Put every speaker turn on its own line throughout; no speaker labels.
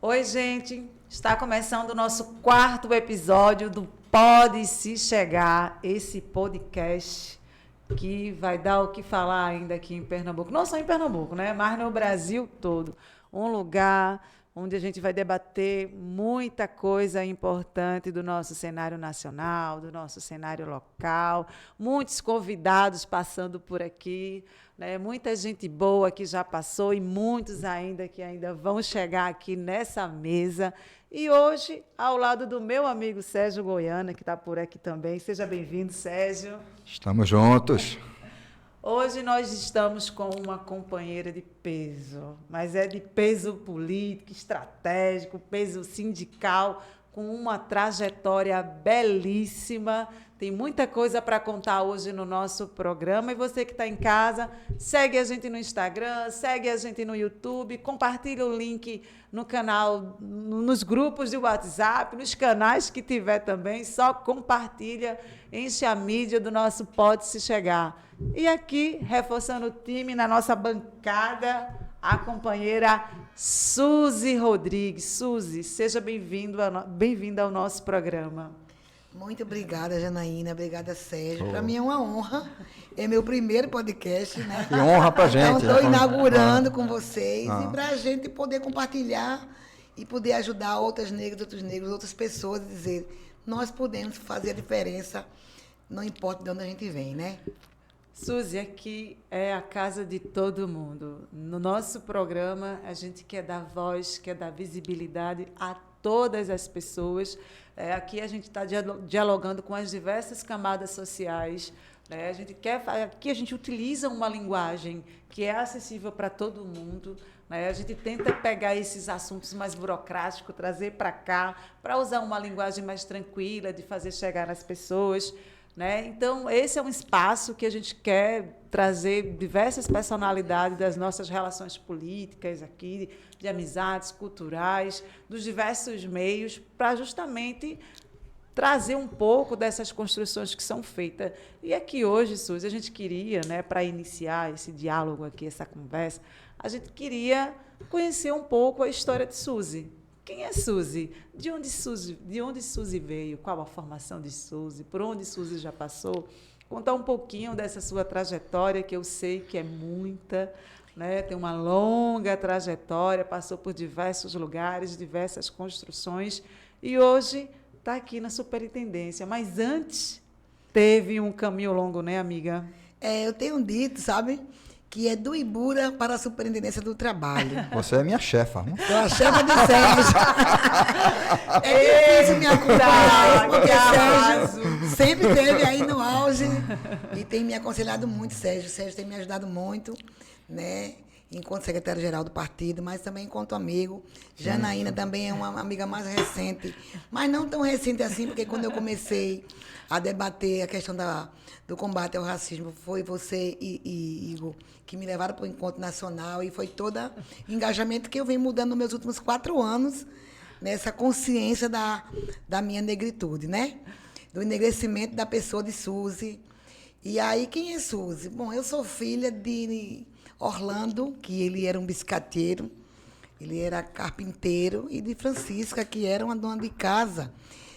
Oi, gente. Está começando o nosso quarto episódio do Pode Se Chegar, esse podcast que vai dar o que falar ainda aqui em Pernambuco. Não só em Pernambuco, né? Mas no Brasil todo. Um lugar onde a gente vai debater muita coisa importante do nosso cenário nacional, do nosso cenário local, muitos convidados passando por aqui, né? Muita gente boa que já passou e muitos ainda que ainda vão chegar aqui nessa mesa. E hoje, ao lado do meu amigo Sérgio Goiana, que está por aqui também. Seja bem-vindo, Sérgio.
Estamos juntos.
Hoje nós estamos com uma companheira de peso, mas é de peso político, estratégico, peso sindical, com uma trajetória belíssima. Tem muita coisa para contar hoje no nosso programa. E você que está em casa, segue a gente no Instagram, segue a gente no YouTube, compartilha o link no canal, nos grupos de WhatsApp, nos canais que tiver também, só compartilha, enche a mídia do nosso Pode Se Chegar. E aqui, reforçando o time, na nossa bancada, a companheira Suzy Rodrigues. Suzy, seja bem-vinda ao nosso programa.
Muito obrigada, Janaína. Obrigada, Sérgio. Para mim é uma honra. É meu primeiro podcast, né?
Que honra para a gente.
Então, estou inaugurando com vocês e para a gente poder compartilhar e poder ajudar outras negras, outros negros, outras pessoas a dizer nós podemos fazer a diferença, não importa de onde a gente vem, né?
Suzy, aqui é a casa de todo mundo. No nosso programa, a gente quer dar voz, quer dar visibilidade a todas as pessoas. Aqui a gente está dialogando com as diversas camadas sociais. Aqui a gente utiliza uma linguagem que é acessível para todo mundo. A gente tenta pegar esses assuntos mais burocráticos, trazer para cá, para usar uma linguagem mais tranquila, de fazer chegar nas pessoas. Então, esse é um espaço que a gente quer trazer diversas personalidades das nossas relações políticas aqui, de amizades, culturais, dos diversos meios, para justamente trazer um pouco dessas construções que são feitas. E aqui hoje, Suzy, a gente queria, para iniciar esse diálogo aqui, essa conversa, a gente queria conhecer um pouco a história de Suzy. Quem é Suzy? De onde Suzy veio? Qual a formação de Suzy? Por onde Suzy já passou? Contar um pouquinho dessa sua trajetória, que eu sei que é muita, tem uma longa trajetória, passou por diversos lugares, diversas construções, e hoje está aqui na superintendência. Mas antes, teve um caminho longo, né, amiga?
Eu tenho dito, sabe, que é do Ibura para a Superintendência do Trabalho.
Você é minha chefa, né?
Sou a chefa de Sérgio. É difícil me acompanhar, porque Sérgio sempre esteve aí no auge e tem me aconselhado muito, Sérgio. Sérgio tem me ajudado muito, né? Enquanto secretário-geral do partido, mas também enquanto amigo. Janaína também é uma amiga mais recente, mas não tão recente assim, porque quando eu comecei a debater a questão do combate ao racismo, foi você e Igor que me levaram para o encontro nacional e foi todo engajamento que eu venho mudando nos meus últimos 4 anos, nessa consciência da minha negritude, né? Do enegrecimento da pessoa de Suzy. E aí, quem é Suzy? Bom, eu sou filha de Orlando, que ele era um biscateiro, ele era carpinteiro, e de Francisca, que era uma dona de casa.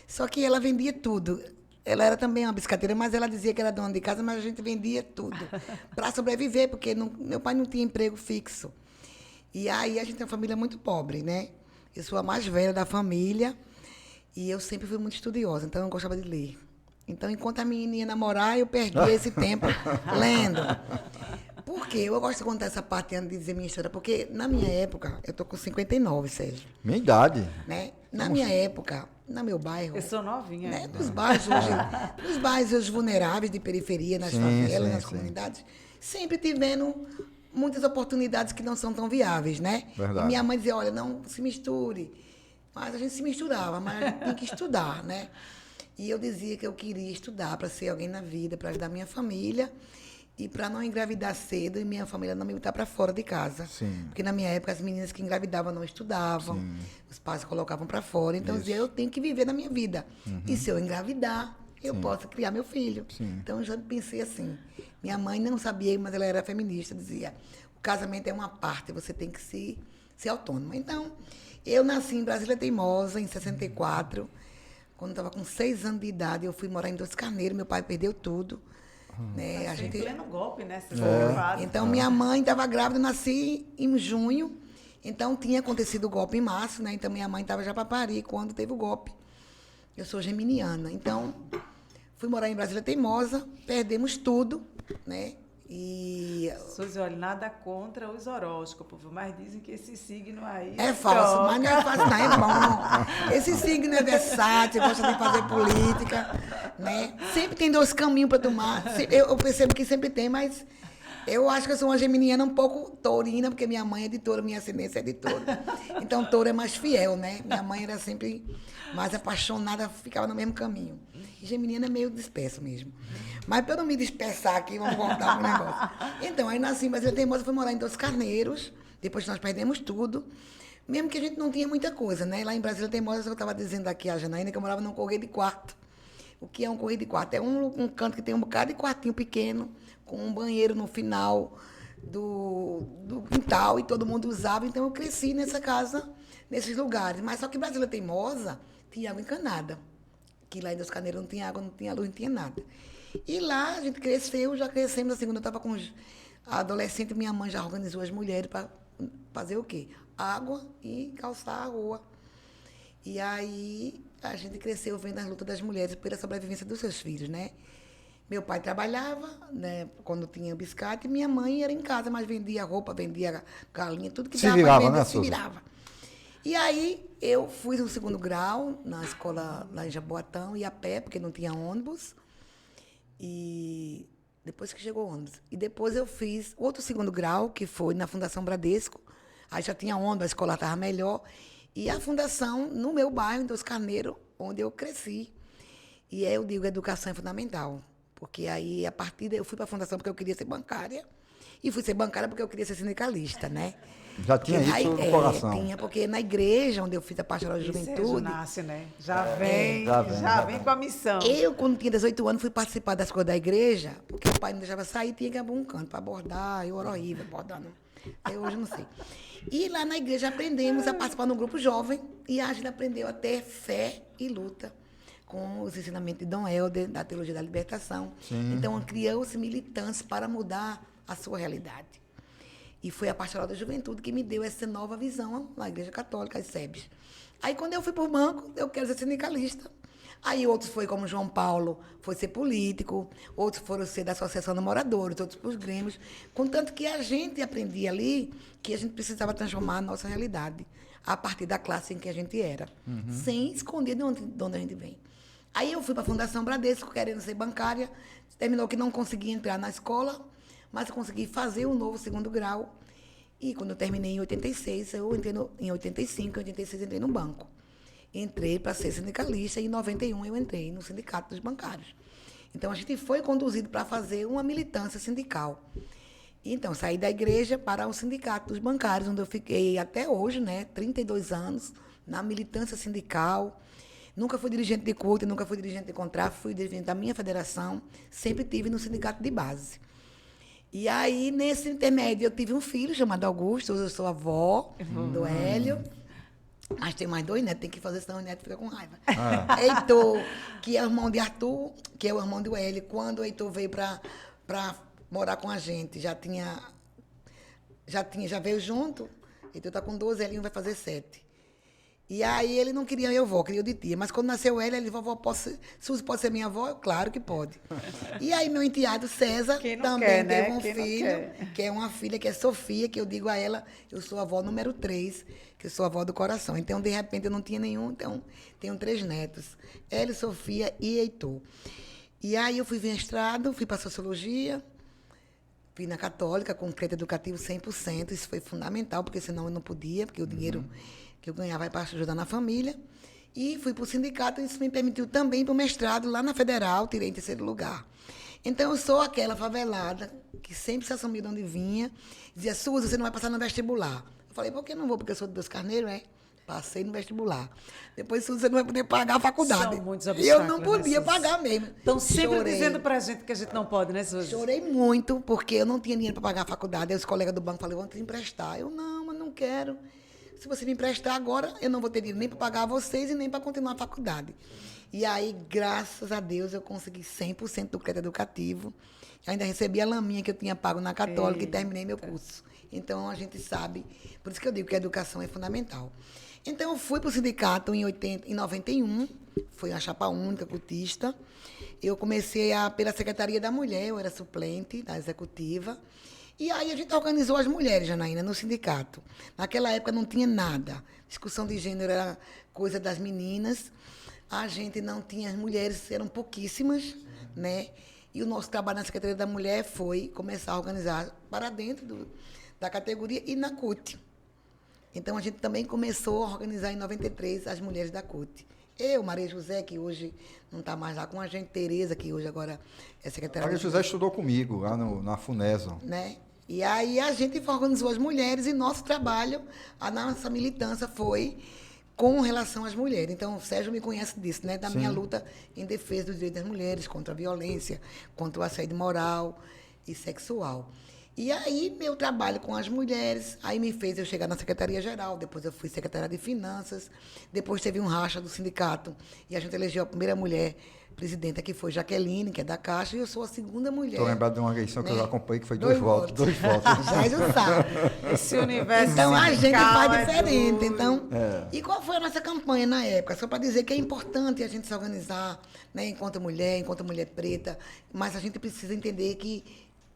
Só que ela vendia tudo. Ela era também uma biscateira, mas ela dizia que era dona de casa, mas a gente vendia tudo para sobreviver, porque meu pai não tinha emprego fixo. E aí a gente tem uma família muito pobre, né? Eu sou a mais velha da família e eu sempre fui muito estudiosa, então eu gostava de ler. Então, enquanto a menina ia namorar, eu perdi esse tempo lendo. Por quê? Eu gosto de contar essa parte antes de dizer minha história, porque na minha época, eu tô com 59, Sérgio.
Minha idade.
Né? Na minha época, no meu bairro...
Eu sou novinha.
Né? Nos bairros vulneráveis de periferia, nas favelas, nas comunidades, sempre tivendo muitas oportunidades que não são tão viáveis, né?
Verdade.
E minha mãe dizia, olha, não se misture. Mas a gente se misturava, mas a gente tinha que estudar, né? E eu dizia que eu queria estudar para ser alguém na vida, para ajudar minha família e para não engravidar cedo e minha família não me botar para fora de casa.
Sim.
Porque na minha época as meninas que engravidavam não estudavam, os pais colocavam para fora. Então eu dizia, eu tenho que viver na minha vida. E se eu engravidar, eu posso criar meu filho.
Sim.
Então eu já pensei assim. Minha mãe não sabia, mas ela era feminista, dizia, o casamento é uma parte, você tem que se ser autônoma. Então, eu nasci em Brasília Teimosa, em 64. Quando eu estava com 6 anos de idade, eu fui morar em Dois Carneiros, meu pai perdeu tudo. Né?
Em pleno golpe, né?
Então, minha mãe estava grávida, eu nasci em junho. Então, tinha acontecido o golpe em março, né? Então, minha mãe estava já para parir quando teve o golpe. Eu sou geminiana. Então, fui morar em Brasília Teimosa, perdemos tudo, né? E...
Suzy, olha, nada contra os horóscopos, mas dizem que esse signo aí...
É falso, mas não é falso, não, é bom. Esse signo é versátil, gosta de fazer política, né? Sempre tem 2 caminhos para tomar. Eu percebo que sempre tem, mas eu acho que eu sou uma geminiana um pouco taurina, porque minha mãe é de touro, minha ascendência é de touro. Então, touro é mais fiel, né? Minha mãe era sempre mais apaixonada, ficava no mesmo caminho. E geminiana é meio disperso mesmo. Mas para eu não me dispersar aqui, vamos voltar pro negócio. Então, aí nasci em Brasília Teimosa, fui morar em Dois Carneiros, depois nós perdemos tudo. Mesmo que a gente não tinha muita coisa, né? Lá em Brasília Teimosa, eu estava dizendo aqui a Janaína que eu morava num correio de quarto. O que é um correio de quarto? É um canto que tem um bocado de quartinho pequeno, com um banheiro no final do quintal, e todo mundo usava. Então, eu cresci nessa casa, nesses lugares. Mas só que Brasília Teimosa tinha água encanada. Que lá em Dois Carneiros não tinha água, não tinha luz, não tinha nada. E lá a gente cresceu, já crescemos assim, quando eu estava com adolescente, minha mãe já organizou as mulheres para fazer o quê? Água e calçar a rua. E aí a gente cresceu vendo as lutas das mulheres pela sobrevivência dos seus filhos, né? Meu pai trabalhava, né, quando tinha biscate, e minha mãe era em casa, mas vendia roupa, vendia galinha, tudo que dava para vender, se virava. E aí eu fui no 2º grau, na escola lá em Jaboatão, e a pé, porque não tinha ônibus. E depois que chegou o ônibus. E depois eu fiz outro 2º grau, que foi na Fundação Bradesco. Aí já tinha ônibus, a escola estava melhor. E a fundação, no meu bairro, em Dois Carneiros, onde eu cresci. E aí eu digo, educação é fundamental. Porque aí, a partir daí, eu fui para a fundação porque eu queria ser bancária. E fui ser bancária porque eu queria ser sindicalista, né?
Já tinha isso no coração.
Tinha, porque na igreja onde eu fiz a pastoral de juventude...
Nasce, né? Já vem com a missão.
Eu, quando tinha 18 anos, fui participar das coisas da igreja, porque o pai não deixava sair, tinha que abrir um canto para bordar. Eu era horrível bordando. Até hoje eu não sei. E lá na igreja aprendemos a participar de um grupo jovem, e a gente aprendeu a ter fé e luta com os ensinamentos de Dom Helder, da Teologia da Libertação. Sim. Então, criou-se militantes para mudar a sua realidade. E foi a Pastoral da Juventude que me deu essa nova visão na Igreja Católica, as SEBs. Aí, quando eu fui para o banco, eu quero ser sindicalista. Aí, outros foi como João Paulo, foi ser político, outros foram ser da Associação de Moradores, outros para os grêmios. Contanto que a gente aprendia ali que a gente precisava transformar a nossa realidade a partir da classe em que a gente era, sem esconder de onde a gente vem. Aí, eu fui para a Fundação Bradesco, querendo ser bancária. Terminou que não consegui entrar na escola, mas eu consegui fazer o novo 2º grau. E quando eu terminei em 86, eu entrei em 85, em 86 entrei no banco. Entrei para ser sindicalista e em 91 eu entrei no Sindicato dos Bancários. Então, a gente foi conduzido para fazer uma militância sindical. Então, saí da igreja para o Sindicato dos Bancários, onde eu fiquei até hoje, né, 32 anos, na militância sindical. Nunca fui dirigente de culto, nunca fui dirigente de contrato, fui dirigente da minha federação, sempre tive no sindicato de base. E aí, nesse intermédio, eu tive um filho chamado Augusto, hoje eu sou avó do Hélio, mas tem mais 2 netos, tem que fazer, senão o neto fica com raiva. Heitor, que é o irmão de Arthur, que é o irmão do Hélio. Quando o Heitor veio para morar com a gente, já veio junto, Heitor está com 12, Helinho vai fazer 7. E aí ele não queria minha avó, queria o de tia. Mas quando nasceu ele disse, vovó, Suzy pode ser minha avó? Eu, claro que pode. E aí meu enteado César também teve um filho, que é uma filha, que é Sofia, que eu digo a ela, eu sou a avó número 3, que eu sou a avó do coração. Então, de repente, eu não tinha nenhum, então tenho 3 netos. Hélio, Sofia e Heitor. E aí eu fui mestrado, fui para Sociologia, fui na Católica, com crédito educativo 100%. Isso foi fundamental, porque senão eu não podia, porque o dinheiro que eu ganhava para ajudar na família. E fui para o sindicato, e isso me permitiu também para o mestrado lá na Federal, tirei em 3º lugar. Então, eu sou aquela favelada que sempre se assumiu de onde vinha, dizia, Suzy, você não vai passar no vestibular. Eu falei, por que não vou? Porque eu sou de Dois Carneiros, Passei no vestibular. Depois, Suzy, você não vai poder pagar a faculdade.
São muitos
obstáculos. E eu não podia pagar mesmo.
Estão sempre dizendo pra gente que a gente não pode, né, Suzy?
Chorei muito, porque eu não tinha dinheiro para pagar a faculdade. Aí os colegas do banco falaram, vamos te emprestar. Eu, não, mas não quero. se você me emprestar agora, eu não vou ter dinheiro nem para pagar vocês e nem para continuar a faculdade. E aí, graças a Deus, eu consegui 100% do crédito educativo. Ainda recebi a laminha que eu tinha pago na Católica e terminei meu curso. Então, a gente sabe, por isso que eu digo que a educação é fundamental. Então, eu fui para o sindicato em 91, foi uma chapa única, cotista. Eu comecei pela Secretaria da Mulher, eu era suplente da executiva. E aí a gente organizou as mulheres, Janaína, no sindicato. Naquela época não tinha nada. Discussão de gênero era coisa das meninas. A gente não tinha, as mulheres eram pouquíssimas, né? E o nosso trabalho na Secretaria da Mulher foi começar a organizar para dentro da categoria e na CUT. Então, a gente também começou a organizar em 93 as mulheres da CUT. Eu, Maria José, que hoje não está mais lá com a gente, Tereza, que hoje agora é secretária...
Maria José estudou comigo, lá na FUNESA.
Né? E aí a gente organizou as mulheres e nosso trabalho, a nossa militância foi com relação às mulheres. Então, o Sérgio me conhece disso, né? Da minha luta em defesa dos direitos das mulheres, contra a violência, contra o assédio moral e sexual. E aí, meu trabalho com as mulheres, aí me fez eu chegar na Secretaria-Geral, depois eu fui secretária de Finanças, depois teve um racha do sindicato, e a gente elegeu a primeira mulher presidenta, que foi Jaqueline, que é da Caixa, e eu sou a segunda mulher.
Estou lembrado de uma eleição, né, que eu acompanhei, que foi 2 votos. 2 votos.
Já sabe.
Esse universo
então, a gente faz diferente.
Então,
E qual foi a nossa campanha na época? Só para dizer que é importante a gente se organizar, né, enquanto mulher preta, mas a gente precisa entender que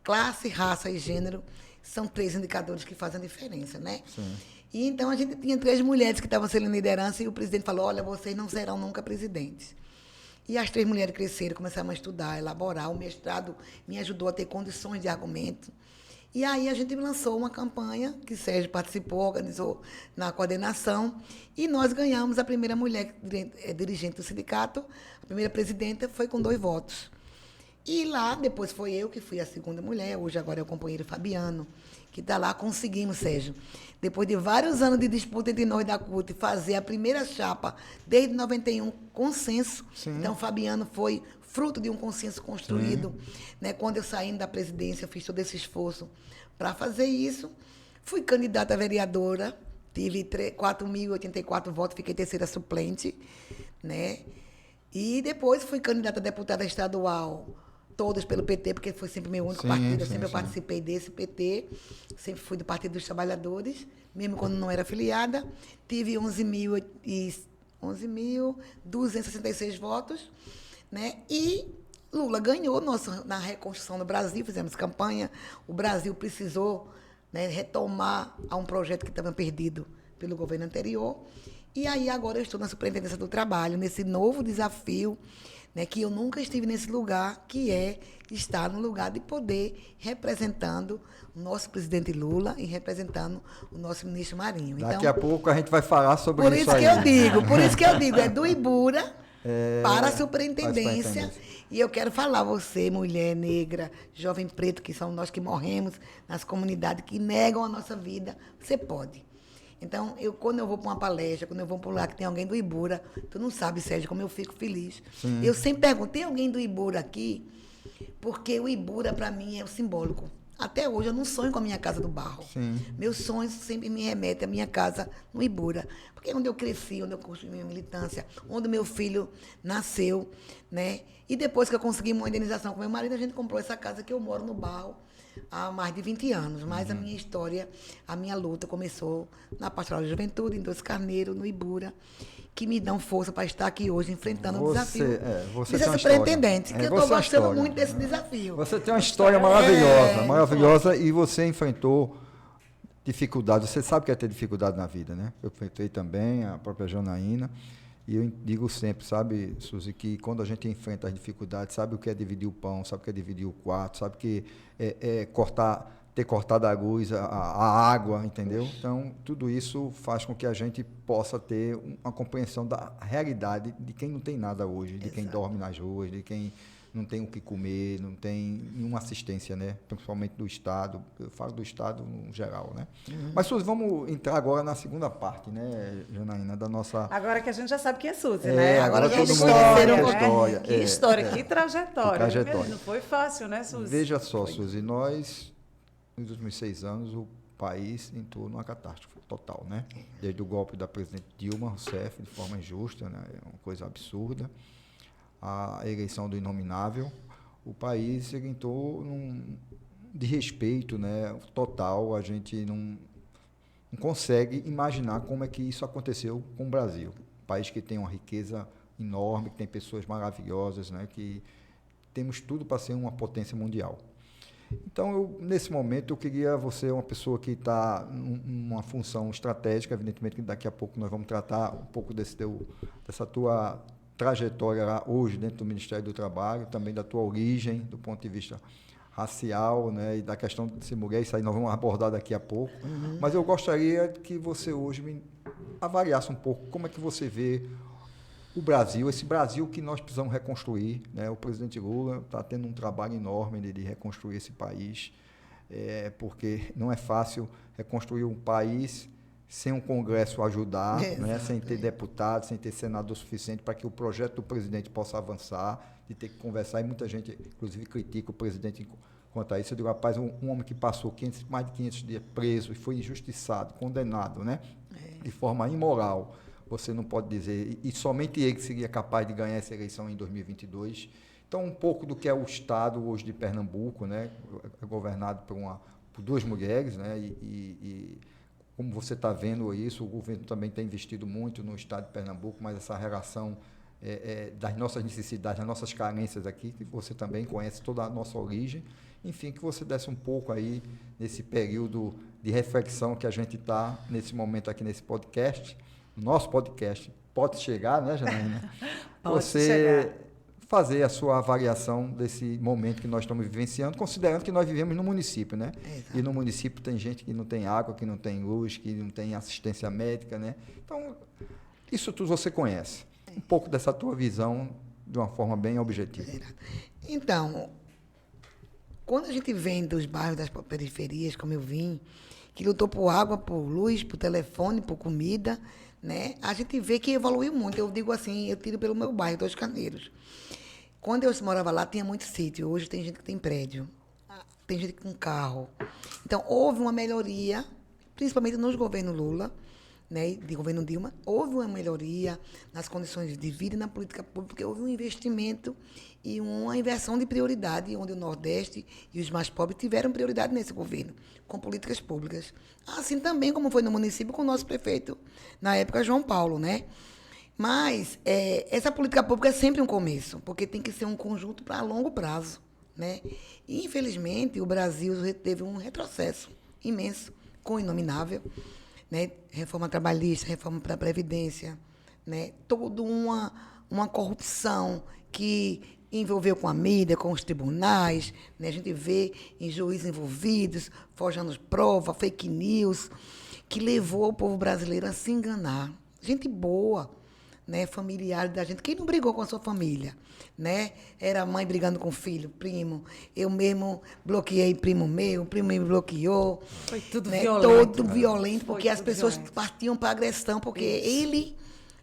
classe, raça e gênero são 3 indicadores que fazem a diferença, né? Sim. E então a gente tinha 3 mulheres que estavam sendo liderança e o presidente falou, olha, vocês não serão nunca presidentes. E as 3 mulheres cresceram, começaram a estudar, a elaborar. O mestrado me ajudou a ter condições de argumento. E aí a gente lançou uma campanha, que Sérgio participou, organizou na coordenação, e nós ganhamos a primeira mulher dirigente do sindicato, a primeira presidenta foi com 2 votos. E lá, depois foi eu que fui a segunda mulher, hoje agora é o companheiro Fabiano, que está lá, conseguimos, Sérgio, depois de vários anos de disputa entre nós da CUT, fazer a primeira chapa, desde 91, consenso. Sim. Então, Fabiano foi fruto de um consenso construído. Né? Quando eu saí da presidência, eu fiz todo esse esforço para fazer isso. Fui candidata a vereadora, tive 4.084 votos, fiquei terceira suplente, né? E depois fui candidata a deputada estadual, todos pelo PT, porque foi sempre meu único partido, eu sempre participei desse PT, sempre fui do Partido dos Trabalhadores, mesmo quando não era afiliada. Tive 11.266 votos, né? E Lula ganhou na reconstrução do Brasil, fizemos campanha, o Brasil precisou, né, retomar a um projeto que estava perdido pelo governo anterior. E aí agora eu estou na Superintendência do Trabalho, nesse novo desafio, né, que eu nunca estive nesse lugar, que é estar no lugar de poder representando o nosso presidente Lula e representando o nosso ministro Marinho.
Daqui a pouco a gente vai falar sobre isso aí.
Por isso que eu digo, é do Ibura para a superintendência. E eu quero falar, você, mulher negra, jovem preto, que são nós que morremos nas comunidades, que negam a nossa vida, você pode. Então, quando eu vou para uma palestra, quando eu vou para um lugar que tem alguém do Ibura, tu não sabe, Sérgio, como eu fico feliz. Sim. Eu sempre pergunto, tem alguém do Ibura aqui? Porque o Ibura, para mim, é o simbólico. Até hoje, eu não sonho com a minha casa do barro. Sim. Meus sonhos sempre me remetem à minha casa no Ibura. Porque é onde eu cresci, onde eu construí minha militância, onde meu filho nasceu, né? E depois que eu consegui uma indenização com meu marido, a gente comprou essa casa que eu moro no barro há mais de 20 anos. Mas a minha história, a minha luta começou na Pastoral da Juventude, em Doce Carneiro, no Ibura, que me dão força para estar aqui hoje enfrentando o desafio.
Você
de ser superintendente, que eu estou gostando muito desse desafio.
Você tem uma história maravilhosa, e você enfrentou dificuldades. Você sabe que é ter dificuldade na vida, né? Eu enfrentei também, a própria Janaína. E eu digo sempre, sabe, Suzy, que quando a gente enfrenta as dificuldades, sabe o que é dividir o pão, sabe o que é dividir o quarto, sabe o que é ter cortado a luz, a água, entendeu? Então, tudo isso faz com que a gente possa ter uma compreensão da realidade de quem não tem nada hoje, de quem dorme nas ruas, de quem não tem o que comer, não tem nenhuma assistência, né? Principalmente do Estado. Eu falo do Estado no geral, né? Mas, Suzy, vamos entrar agora na segunda parte, né, Janaína, da nossa...
Agora que a gente já sabe quem é Suzy, né?
Agora todo mundo
conhece
a
história. Que história, que trajetória.
Que
Não foi fácil, né, Suzy?
Veja só, Suzy, nós, nos últimos 6 anos, país entrou numa catástrofe total, né? Desde o golpe da presidente Dilma Rousseff, de forma injusta, né? É uma coisa absurda, a eleição do inominável, o país entrou num desrespeito, né, total. A gente não consegue imaginar como é que isso aconteceu com o Brasil, um país que tem uma riqueza enorme, que tem pessoas maravilhosas, né, que temos tudo para ser uma potência mundial. Então, nesse momento, eu queria você, uma pessoa que está numa função estratégica, evidentemente que daqui a pouco nós vamos tratar um pouco dessa tua trajetória lá hoje dentro do Ministério do Trabalho, também da tua origem, do ponto de vista racial, né, e da questão de ser mulher, isso aí nós vamos abordar daqui a pouco. Mas eu gostaria que você hoje me avaliasse um pouco como é que você vê o Brasil, esse Brasil que nós precisamos reconstruir, né? O presidente Lula está tendo um trabalho enorme de reconstruir esse país, porque não é fácil reconstruir um país sem um Congresso ajudar, né? Sem ter deputados, sem ter senador suficiente para que o projeto do presidente possa avançar, de ter que conversar. E muita gente, inclusive, critica o presidente quanto a isso. Eu digo, rapaz, um homem que passou mais de 500 dias preso e foi injustiçado, condenado, né? De forma imoral. Você não pode dizer, e somente ele seria capaz de ganhar essa eleição em 2022. Então, um pouco do que é o Estado hoje de Pernambuco, né, é governado por duas mulheres, né, e como você está vendo isso, o governo também tem investido muito no Estado de Pernambuco, mas essa relação das nossas necessidades, das nossas carências aqui, que você também conhece toda a nossa origem. Enfim, que você desse um pouco aí, nesse período de reflexão que a gente está, nesse momento aqui nesse podcast. Nosso podcast pode chegar, né, Janaína?
Pode
você
chegar.
Fazer a sua avaliação desse momento que nós estamos vivenciando, considerando que nós vivemos no município, né?
Exato.
E no município tem gente que não tem água, que não tem luz, que não tem assistência médica, né? Então, isso tudo você conhece. Um pouco dessa tua visão de uma forma bem objetiva.
Então, quando a gente vem dos bairros das periferias, como eu vim, que lutou por água, por luz, por telefone, por comida, né? A gente vê que evoluiu muito. Eu digo assim, eu tiro pelo meu bairro, Dois Caneiros. Quando eu morava lá, tinha muito sítio. Hoje tem gente que tem prédio, tem gente com carro. Então, houve uma melhoria, principalmente nos governos Lula, né, de governo Dilma, houve uma melhoria nas condições de vida e na política pública, porque houve um investimento e uma inversão de prioridade, onde o Nordeste e os mais pobres tiveram prioridade nesse governo, com políticas públicas. Assim também como foi no município com o nosso prefeito, na época, João Paulo, né? Mas essa política pública é sempre um começo, porque tem que ser um conjunto para longo prazo, né? E, infelizmente, o Brasil teve um retrocesso imenso, com o inominável, né? Reforma trabalhista, reforma para a Previdência, né? Toda uma corrupção que envolveu com a mídia, com os tribunais, né? A gente vê em juízes envolvidos, forjando prova, fake news, que levou o povo brasileiro a se enganar. Gente boa, né, familiar da gente. Quem não brigou com a sua família, né? Era a mãe brigando com o filho, primo. Eu mesmo bloqueei primo meu, o primo me bloqueou.
Foi tudo,
né?
violento.
Todo violento, porque as pessoas
violento.
partiam para a agressão, porque ele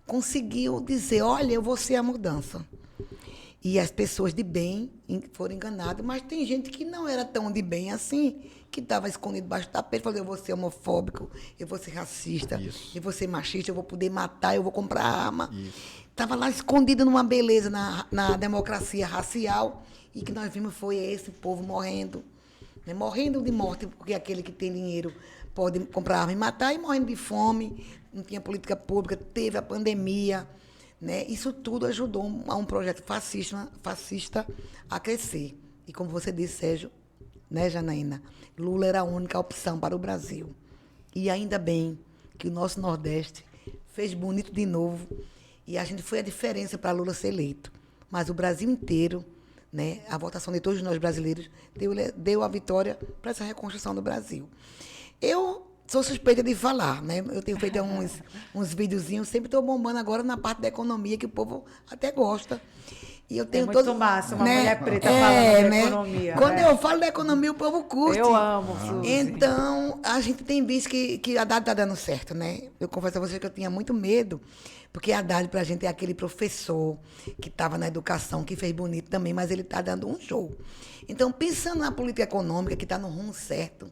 conseguiu dizer, olha, eu vou ser a mudança. E as pessoas de bem foram enganadas, mas tem gente que não era tão de bem assim, que estava escondido debaixo do tapete, falou, eu vou ser homofóbico, eu vou ser racista, eu vou ser machista, eu vou poder matar, eu vou comprar arma. Estava lá escondido numa beleza na democracia racial, e que nós vimos foi esse povo morrendo, né? Morrendo de morte, porque aquele que tem dinheiro pode comprar arma e matar, e morrendo de fome, não tinha política pública, teve a pandemia, né? Isso tudo ajudou a um projeto fascista a crescer. E como você disse, Sérgio, né, Janaína? Lula era a única opção para o Brasil. E ainda bem que o nosso Nordeste fez bonito de novo. E a gente foi a diferença para Lula ser eleito. Mas o Brasil inteiro, né, a votação de todos nós brasileiros, deu a vitória para essa reconstrução do Brasil. Eu sou suspeita de falar, né? Eu tenho feito uns videozinhos, sempre estou bombando agora na parte da economia, que o povo até gosta. E eu tenho
muito massa, uma mulher preta falando de economia.
Quando eu falo da economia, o povo curte.
Eu amo, Suzy.
Então, a gente tem visto que a data está dando certo, né? Eu confesso a vocês que eu tinha muito medo, Porque Haddad, para a gente, é aquele professor que estava na educação, que fez bonito também, mas ele está dando um show. Então, pensando na política econômica, que está no rumo certo,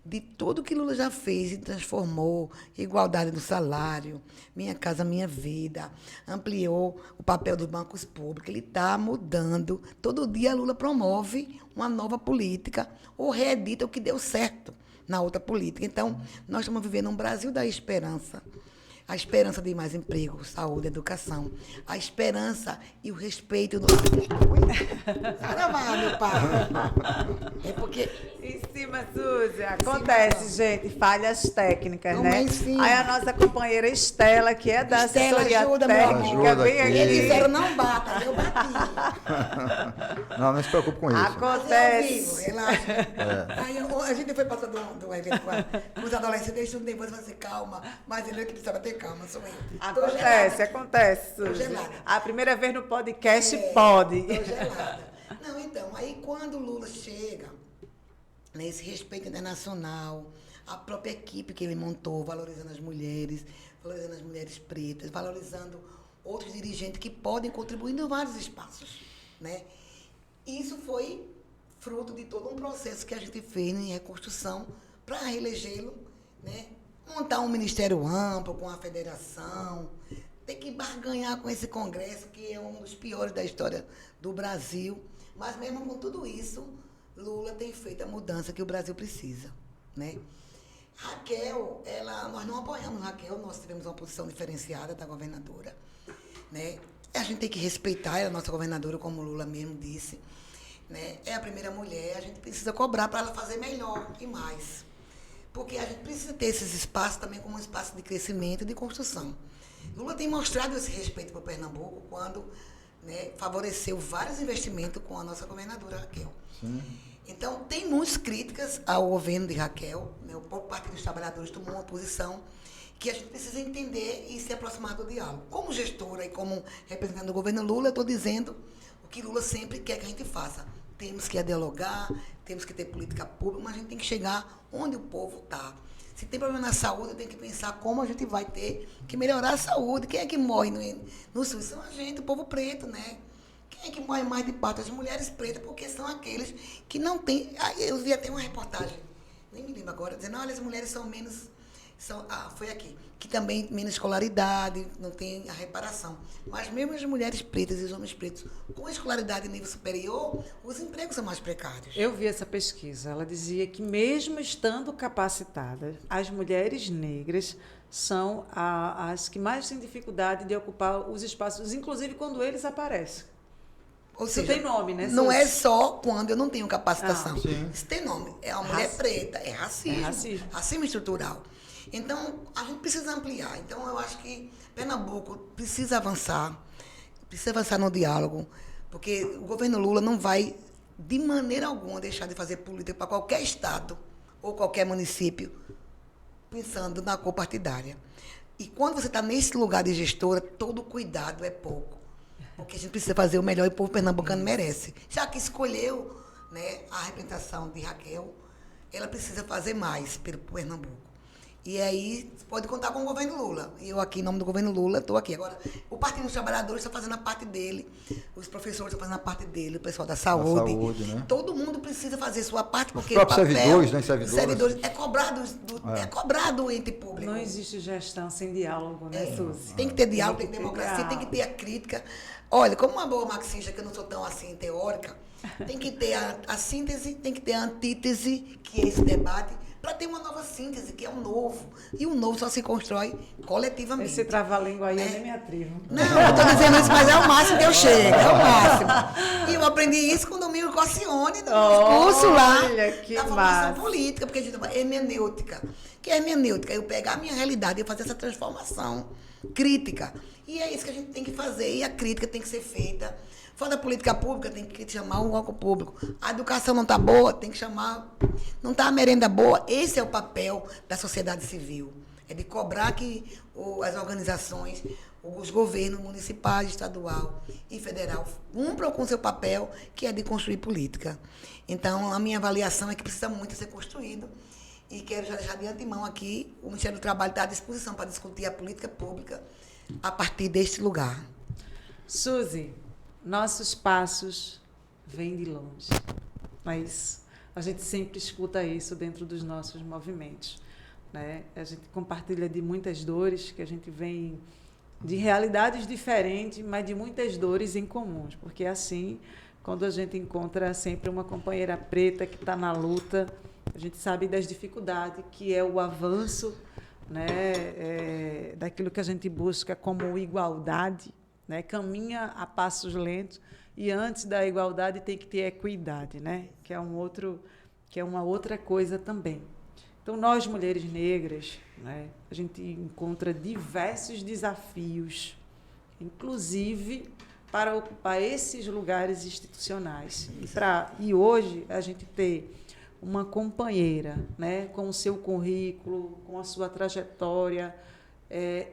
de tudo que Lula já fez e transformou, igualdade do salário, Minha Casa Minha Vida, ampliou o papel dos bancos públicos, ele está mudando. Todo dia Lula promove uma nova política ou reedita o que deu certo na outra política. Então, nós estamos vivendo um Brasil da esperança. A esperança de mais emprego, saúde, educação. A esperança e o respeito do... Caramba, meu pai. É porque...
Em cima, Suzy. Acontece, gente, falhas técnicas,
Como
né?
em cima?
Aí a nossa companheira Estela, que é da
Estela,
assessoria
ajuda, meu
técnica,
amor.
vem
Ajuda
aqui.
Eles disseram, não bata, eu bati.
Não se preocupe com isso.
Mas é ao
Acontece.
vivo, relaxa. Aí a gente foi passando do evento com os adolescentes, deixam depois você calma, mas ele é que precisava ter calma, sou eu. Tô gelada.
Acontece,
Tô
Suzy.
gelada.
A primeira vez no podcast pode.
Tô gelada. Não, então, aí quando o Lula chega, nesse respeito internacional, a própria equipe que ele montou, valorizando as mulheres pretas, valorizando outros dirigentes que podem contribuir em vários espaços, né? Isso foi fruto de todo um processo que a gente fez em reconstrução para reelegê-lo, né? Montar um ministério amplo com a federação, ter que barganhar com esse Congresso, que é um dos piores da história do Brasil. Mas mesmo com tudo isso, Lula tem feito a mudança que o Brasil precisa, né? Raquel, nós não apoiamos Raquel, nós tivemos uma posição diferenciada da governadora, né? A gente tem que respeitar a nossa governadora, como o Lula mesmo disse, né? É a primeira mulher, a gente precisa cobrar para ela fazer melhor e mais. Porque a gente precisa ter esses espaços também como um espaço de crescimento e de construção. Lula tem mostrado esse respeito para o Pernambuco quando, né, favoreceu vários investimentos com a nossa governadora Raquel.
Sim.
Então, tem muitas críticas ao governo de Raquel, né? O próprio Partido dos Trabalhadores tomou uma posição que a gente precisa entender e se aproximar do diálogo. Como gestora e como representante do governo Lula, eu estou dizendo o que Lula sempre quer que a gente faça. Temos que dialogar, temos que ter política pública, mas a gente tem que chegar onde o povo está. Se tem problema na saúde, tem que pensar como a gente vai ter que melhorar a saúde. Quem é que morre no SUS? São a gente, o povo preto, né? Quem é que morre mais de parto? As mulheres pretas, porque são aqueles que não têm... Eu vi até uma reportagem, nem me lembro agora, dizendo, olha, as mulheres são menos... foi aqui. Que também menos escolaridade, não tem a reparação. Mas mesmo as mulheres pretas e os homens pretos com escolaridade em nível superior, os empregos são mais precários.
Eu vi essa pesquisa. Ela dizia que, mesmo estando capacitadas, as mulheres negras são as que mais têm dificuldade de ocupar os espaços, inclusive quando eles aparecem.
Ou
Isso
seja,
tem nome, né?
não é só quando eu não tenho capacitação.
Sim.
Isso tem nome. É uma mulher preta, é racismo.
É racismo.
Racismo estrutural. Então, a gente precisa ampliar. Então, eu acho que Pernambuco precisa avançar no diálogo, porque o governo Lula não vai, de maneira alguma, deixar de fazer política para qualquer estado ou qualquer município, pensando na cor partidária. E quando você está nesse lugar de gestora, todo cuidado é pouco. Porque a gente precisa fazer o melhor e o povo pernambucano merece. Já que escolheu, né, a representação de Raquel, ela precisa fazer mais pelo Pernambuco. E aí, pode contar com o governo Lula. E eu aqui, em nome do governo Lula, estou aqui. Agora, o Partido dos Trabalhadores está fazendo a parte dele, os professores estão fazendo a parte dele, o pessoal da saúde.
Né?
Todo mundo precisa fazer sua parte, porque
os próprios
o papel
servidores, né?
dos servidores é cobrado é cobrado do ente público.
Não existe gestão sem diálogo, né, Suzy?
Tem que ter diálogo, tem que ter democracia, tem que ter a crítica. Olha, como uma boa marxista, que eu não sou tão assim teórica, tem que ter a síntese, tem que ter a antítese, que é esse debate, para ter uma nova síntese, que é o novo. E o novo só se constrói coletivamente.
Esse trava-língua aí eu nem me atrevo.
Não, eu estou dizendo isso, mas é o máximo que eu chego, é o máximo. E eu aprendi isso com o Domingo Cossione, no curso lá,
que
da formação
massa.
política, porque a gente chama hermenêutica. Que é hermenêutica? Eu pegar a minha realidade e fazer essa transformação crítica. E é isso que a gente tem que fazer, e a crítica tem que ser feita. Fora da política pública, tem que chamar o órgão público. A educação não está boa, tem que chamar... Não está a merenda boa. Esse é o papel da sociedade civil. É de cobrar que as organizações, os governos municipais, estadual e federal cumpram com o seu papel, que é de construir política. Então, a minha avaliação é que precisa muito ser construído. E quero já deixar de antemão aqui, o Ministério do Trabalho está à disposição para discutir a política pública a partir deste lugar.
Suzy, nossos passos vêm de longe, mas a gente sempre escuta isso dentro dos nossos movimentos, né? A gente compartilha de muitas dores, que a gente vem de realidades diferentes, mas de muitas dores em comuns, porque assim, quando a gente encontra sempre uma companheira preta que está na luta, a gente sabe das dificuldades, que é o avanço, né, daquilo que a gente busca como igualdade, né, caminha a passos lentos, e antes da igualdade tem que ter equidade, né, que é uma outra coisa também. Então, nós, mulheres negras, né, a gente encontra diversos desafios, inclusive para ocupar esses lugares institucionais. E hoje a gente ter uma companheira, né, com o seu currículo, com a sua trajetória,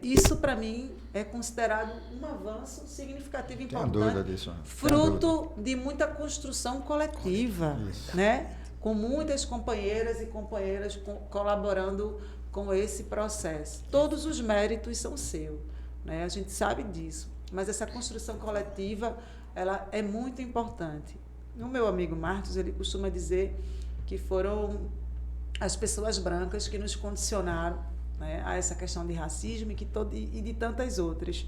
isso, para mim, é considerado um avanço significativo e importante,
dúvida disso, né?
fruto de muita construção coletiva, né, com muitas companheiras e companheiras colaborando com esse processo. Todos os méritos são seus, né, a gente sabe disso, mas essa construção coletiva, ela é muito importante. O meu amigo Marcos, ele costuma dizer que foram as pessoas brancas que nos condicionaram, né, a essa questão de racismo e de tantas outras.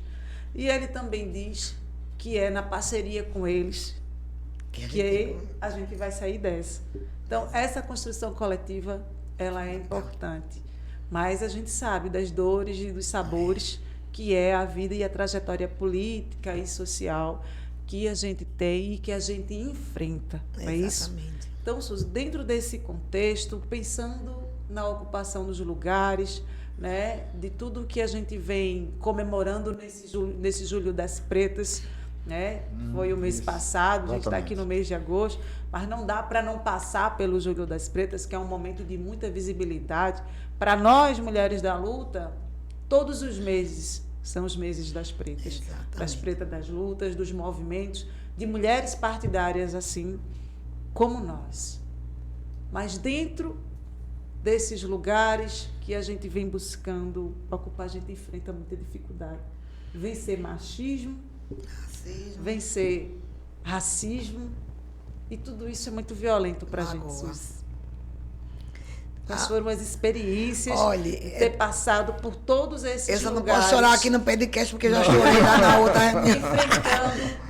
E ele também diz que é na parceria com eles que a gente vai sair dessa. Então, essa construção coletiva, ela é importante. Mas a gente sabe das dores e dos sabores que é a vida e a trajetória política e social que a gente tem e que a gente enfrenta. Não é isso? Então, Suzy, dentro desse contexto, pensando na ocupação dos lugares, né, de tudo que a gente vem comemorando nesse Julho das Pretas, né? Foi o mês passado, a gente está aqui no mês de agosto, mas não dá para não passar pelo Julho das Pretas, que é um momento de muita visibilidade. Para nós, mulheres da luta, todos os meses são os meses das pretas. Exatamente. Das pretas das lutas, dos movimentos, de mulheres partidárias assim como nós. Mas dentro desses lugares que a gente vem buscando ocupar, a gente enfrenta muita dificuldade. Vencer machismo, vencer racismo, e tudo isso é muito violento para a gente, Suzy. Quais foram as experiências de ter passado por todos esses lugares?
Eu só não posso chorar aqui no podcast, porque já chorei lá na outra reunião.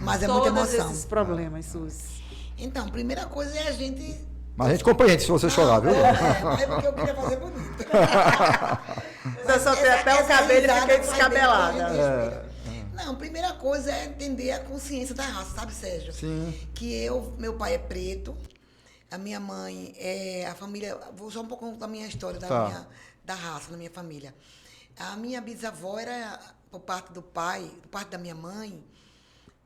Mas é muita emoção.
Todos esses problemas, Suzy.
Então, primeira coisa é a gente...
Mas a gente compreende se você chorar, viu?
Mas é porque eu queria fazer bonito.
Eu só tenho até o cabelo e fiquei descabelada.
Não, primeira coisa é entender a consciência da raça, sabe, Sérgio?
Sim.
Que meu pai é preto, a minha mãe é a família... Vou só um pouco da minha história, da raça, da minha família. A minha bisavó era, por parte do pai, por parte da minha mãe,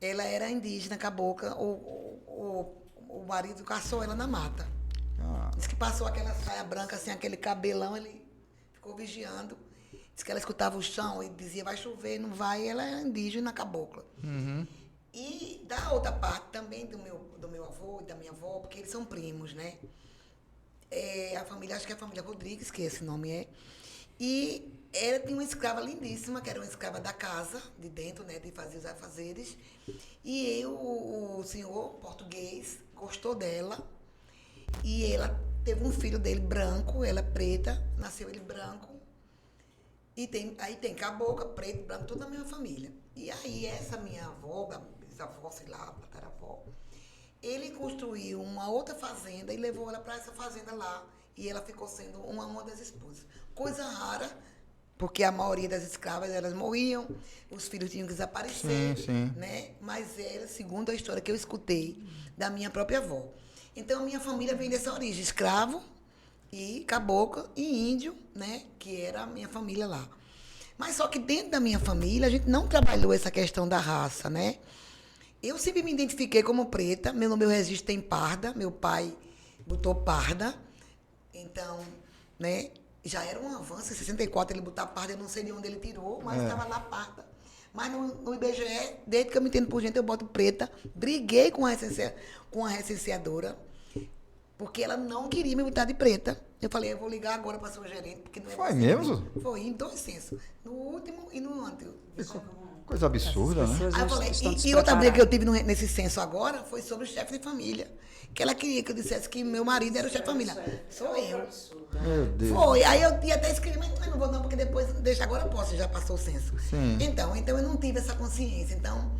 ela era indígena, cabocla, o marido caçou ela na mata. Diz que passou aquela saia branca, assim, aquele cabelão, ele ficou vigiando. Diz que ela escutava o chão e dizia, vai chover, não vai. E ela era indígena, cabocla. Uhum. E da outra parte também do meu avô e da minha avó, porque eles são primos, né? A família, acho que é a família Rodrigues, que esse nome é. E ela tinha uma escrava lindíssima, que era uma escrava da casa, de dentro, né? De fazer os afazeres. E o senhor português gostou dela. E ela teve um filho dele branco, ela preta, nasceu ele branco. E aí tem cabocla, preto, branco, toda a minha família. E aí essa minha avó, bisavó, sei lá, tataravó, ele construiu uma outra fazenda e levou ela para essa fazenda lá. E ela ficou sendo uma das esposas. Coisa rara, porque a maioria das escravas, elas morriam, os filhos tinham que desaparecer, né? Mas era, segundo a história que eu escutei, da minha própria avó. Então, a minha família vem dessa origem, escravo e caboclo e índio, né? Que era a minha família lá. Mas só que dentro da minha família, a gente não trabalhou essa questão da raça, né? Eu sempre me identifiquei como preta, no meu registro tem parda, meu pai botou parda, então, né? Já era um avanço, em 64 ele botar parda, eu não sei de onde ele tirou, mas estava lá parda. Mas no IBGE, desde que eu me entendo por gente, eu boto preta. Briguei com a recenseadora. porque ela não queria me botar de preta. Eu falei, eu vou ligar agora para sua gerente, porque não é
Foi
você.
mesmo?
Foi, em 2 censos. No último e no anterior.
Coisa absurda, né?
Pessoas
Aí eu falei,
estão
e outra briga que eu
despreparadas.
tive nesse censo agora foi sobre o chefe de família. Que ela queria que eu dissesse que meu marido era o chefe de família. Sou eu.
Meu Deus.
Foi. Aí eu ia até escrever, mas não vou não, porque depois, deixa agora eu posso, já passou o censo.
Sim.
Então eu não tive essa consciência. Então,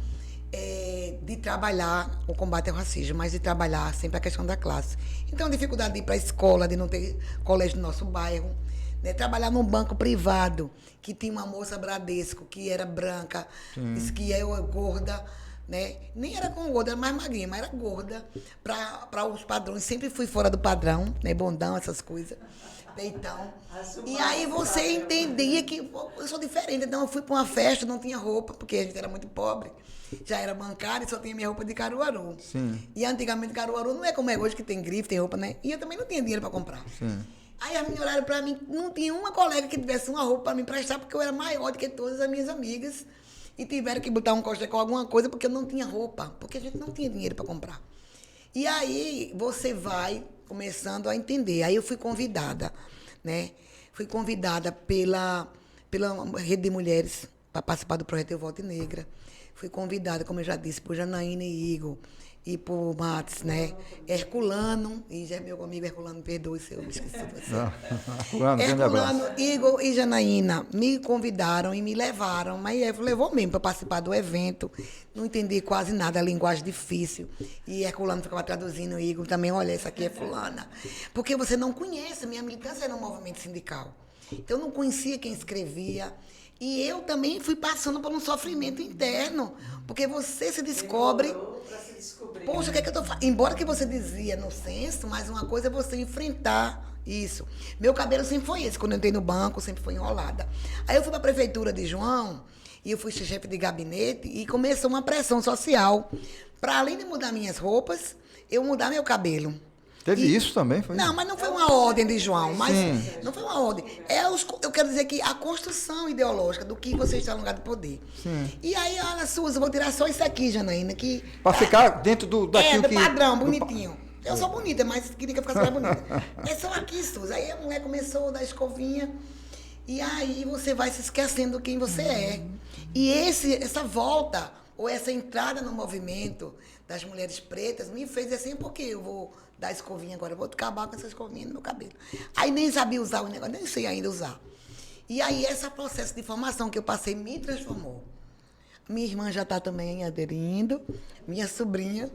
de trabalhar o combate ao racismo, mas de trabalhar sempre a questão da classe. Então, a dificuldade de ir para a escola, de não ter colégio no nosso bairro, né? Trabalhar num banco privado, que tinha uma moça Bradesco, que era branca, disse que eu era gorda, né? Nem era com gorda, era mais magrinha, mas era gorda. Para os padrões, sempre fui fora do padrão, né? Bondão, essas coisas. Peitão. E aí você entendia que pô, eu sou diferente. Então eu fui para uma festa, não tinha roupa, porque a gente era muito pobre. Já era bancária e só tinha minha roupa de Caruaru.
Sim.
E antigamente Caruaru não é como é hoje, que tem grife, tem roupa, né? E eu também não tinha dinheiro para comprar.
Sim.
Aí as meninas olharam para mim, não tinha uma colega que tivesse uma roupa para me emprestar, porque eu era maior do que todas as minhas amigas. E tiveram que botar um cachecol, alguma coisa, porque eu não tinha roupa, porque a gente não tinha dinheiro para comprar. E aí você vai começando a entender. Aí eu fui convidada, né? Fui convidada pela Rede de Mulheres para participar do projeto Eu Voto Negra. Fui convidada, como eu já disse, por Janaína e Igor e por Matos, né? Herculano, e já é meu amigo Herculano, perdoe se eu me esqueci de você.
Grande abraço.
Herculano, Igor e Janaína me convidaram e me levaram, mas levou mesmo para participar do evento. Não entendi quase nada, a linguagem difícil. E Herculano ficava traduzindo, Igor também, olha, essa aqui é fulana. Porque você não conhece, minha militância era um movimento sindical. Então, eu não conhecia quem escrevia. E eu também fui passando por um sofrimento interno, porque você se descobre. Poxa, o que é que eu tô fazendo? Embora que você dizia no censo, mas uma coisa é você enfrentar isso. Meu cabelo sempre foi esse. Quando eu entrei no banco, sempre foi enrolada. Aí eu fui para a prefeitura de João, e eu fui chefe de gabinete, e começou uma pressão social. Para além de mudar minhas roupas, eu mudar meu cabelo.
Teve isso também? Foi?
Não, mas não foi uma ordem de João. Mas
Sim.
não foi uma ordem. Eu quero dizer que a construção ideológica do que você está no lugar de poder.
Sim.
E aí, olha, Suzy, eu vou tirar só isso aqui, Janaína, que...
Para ficar dentro daquilo
do
que...
padrão, bonitinho. Eu sou bonita, mas queria que eu ficasse mais bonita. É só aqui, Suzy. Aí a mulher começou a dar escovinha. E aí você vai se esquecendo quem você é. E essa volta, ou essa entrada no movimento das mulheres pretas, me fez assim, porque eu vou dar escovinha agora, eu vou acabar com essa escovinha no meu cabelo. Aí nem sabia usar o negócio, nem sei ainda usar. E aí esse processo de formação que eu passei me transformou. Minha irmã já está também aderindo, minha sobrinha.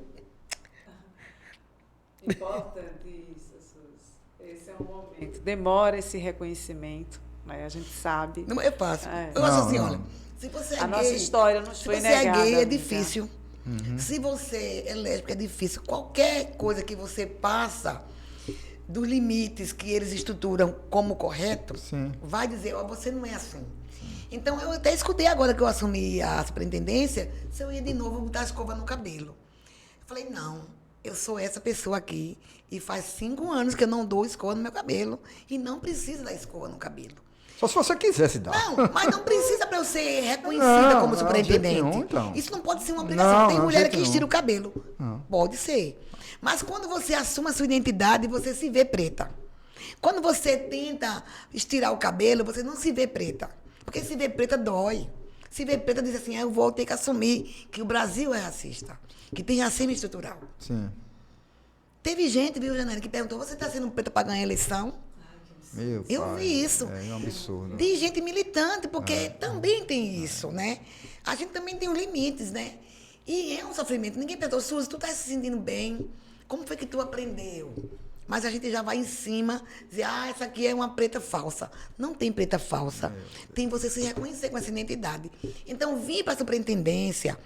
Importante isso, Suzy. Esse é um momento. Demora esse reconhecimento, mas a gente sabe.
Não é fácil.
É.
Eu acho assim,
Não.
olha, se você é
A
gay,
nossa história nos foi
se você é
negada.
gay, é
amiga.
difícil. Se você é lésbica, é difícil. Qualquer coisa que você passa dos limites que eles estruturam como correto,
Sim.
vai dizer, ó, você não é assim. Então, eu até escutei agora que eu assumi a superintendência, se eu ia de novo botar a escova no cabelo. Eu falei, não, eu sou essa pessoa aqui e faz 5 anos que eu não dou escova no meu cabelo e não precisa dar escova no cabelo.
Só se você quisesse dar.
Não, mas não precisa para eu ser reconhecida
Não,
como
não,
superintendente.
de jeito nenhum, então.
Isso não pode ser uma obrigação.
Não,
Tem
não,
mulher
de jeito
que
nenhum.
estira o cabelo.
Não.
Pode ser. Mas quando você assume a sua identidade, você se vê preta. Quando você tenta estirar o cabelo, você não se vê preta. Porque se vê preta dói. Se vê preta diz assim, eu vou ter que assumir que o Brasil é racista. Que tem racismo estrutural.
Sim.
Teve gente, viu, Janaína, que perguntou, você está sendo preta para ganhar a eleição?
Meu
Eu
pai,
vi isso.
É um absurdo.
De gente militante, porque também tem isso, né? A gente também tem os limites, né? E é um sofrimento. Ninguém perguntou, Suzy, tu tá se sentindo bem? Como foi que tu aprendeu? Mas a gente já vai em cima, dizer, essa aqui é uma preta falsa. Não tem preta falsa. Tem você se reconhecer com essa identidade. Então, vim para a superintendência,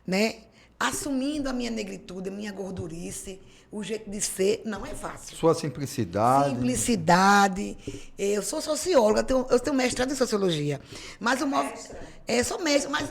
né? Assumindo a minha negritude, a minha gordurice, o jeito de ser, não é fácil.
Sua simplicidade.
Simplicidade. Eu sou socióloga, eu tenho mestrado em sociologia. Mas sou mestre, mas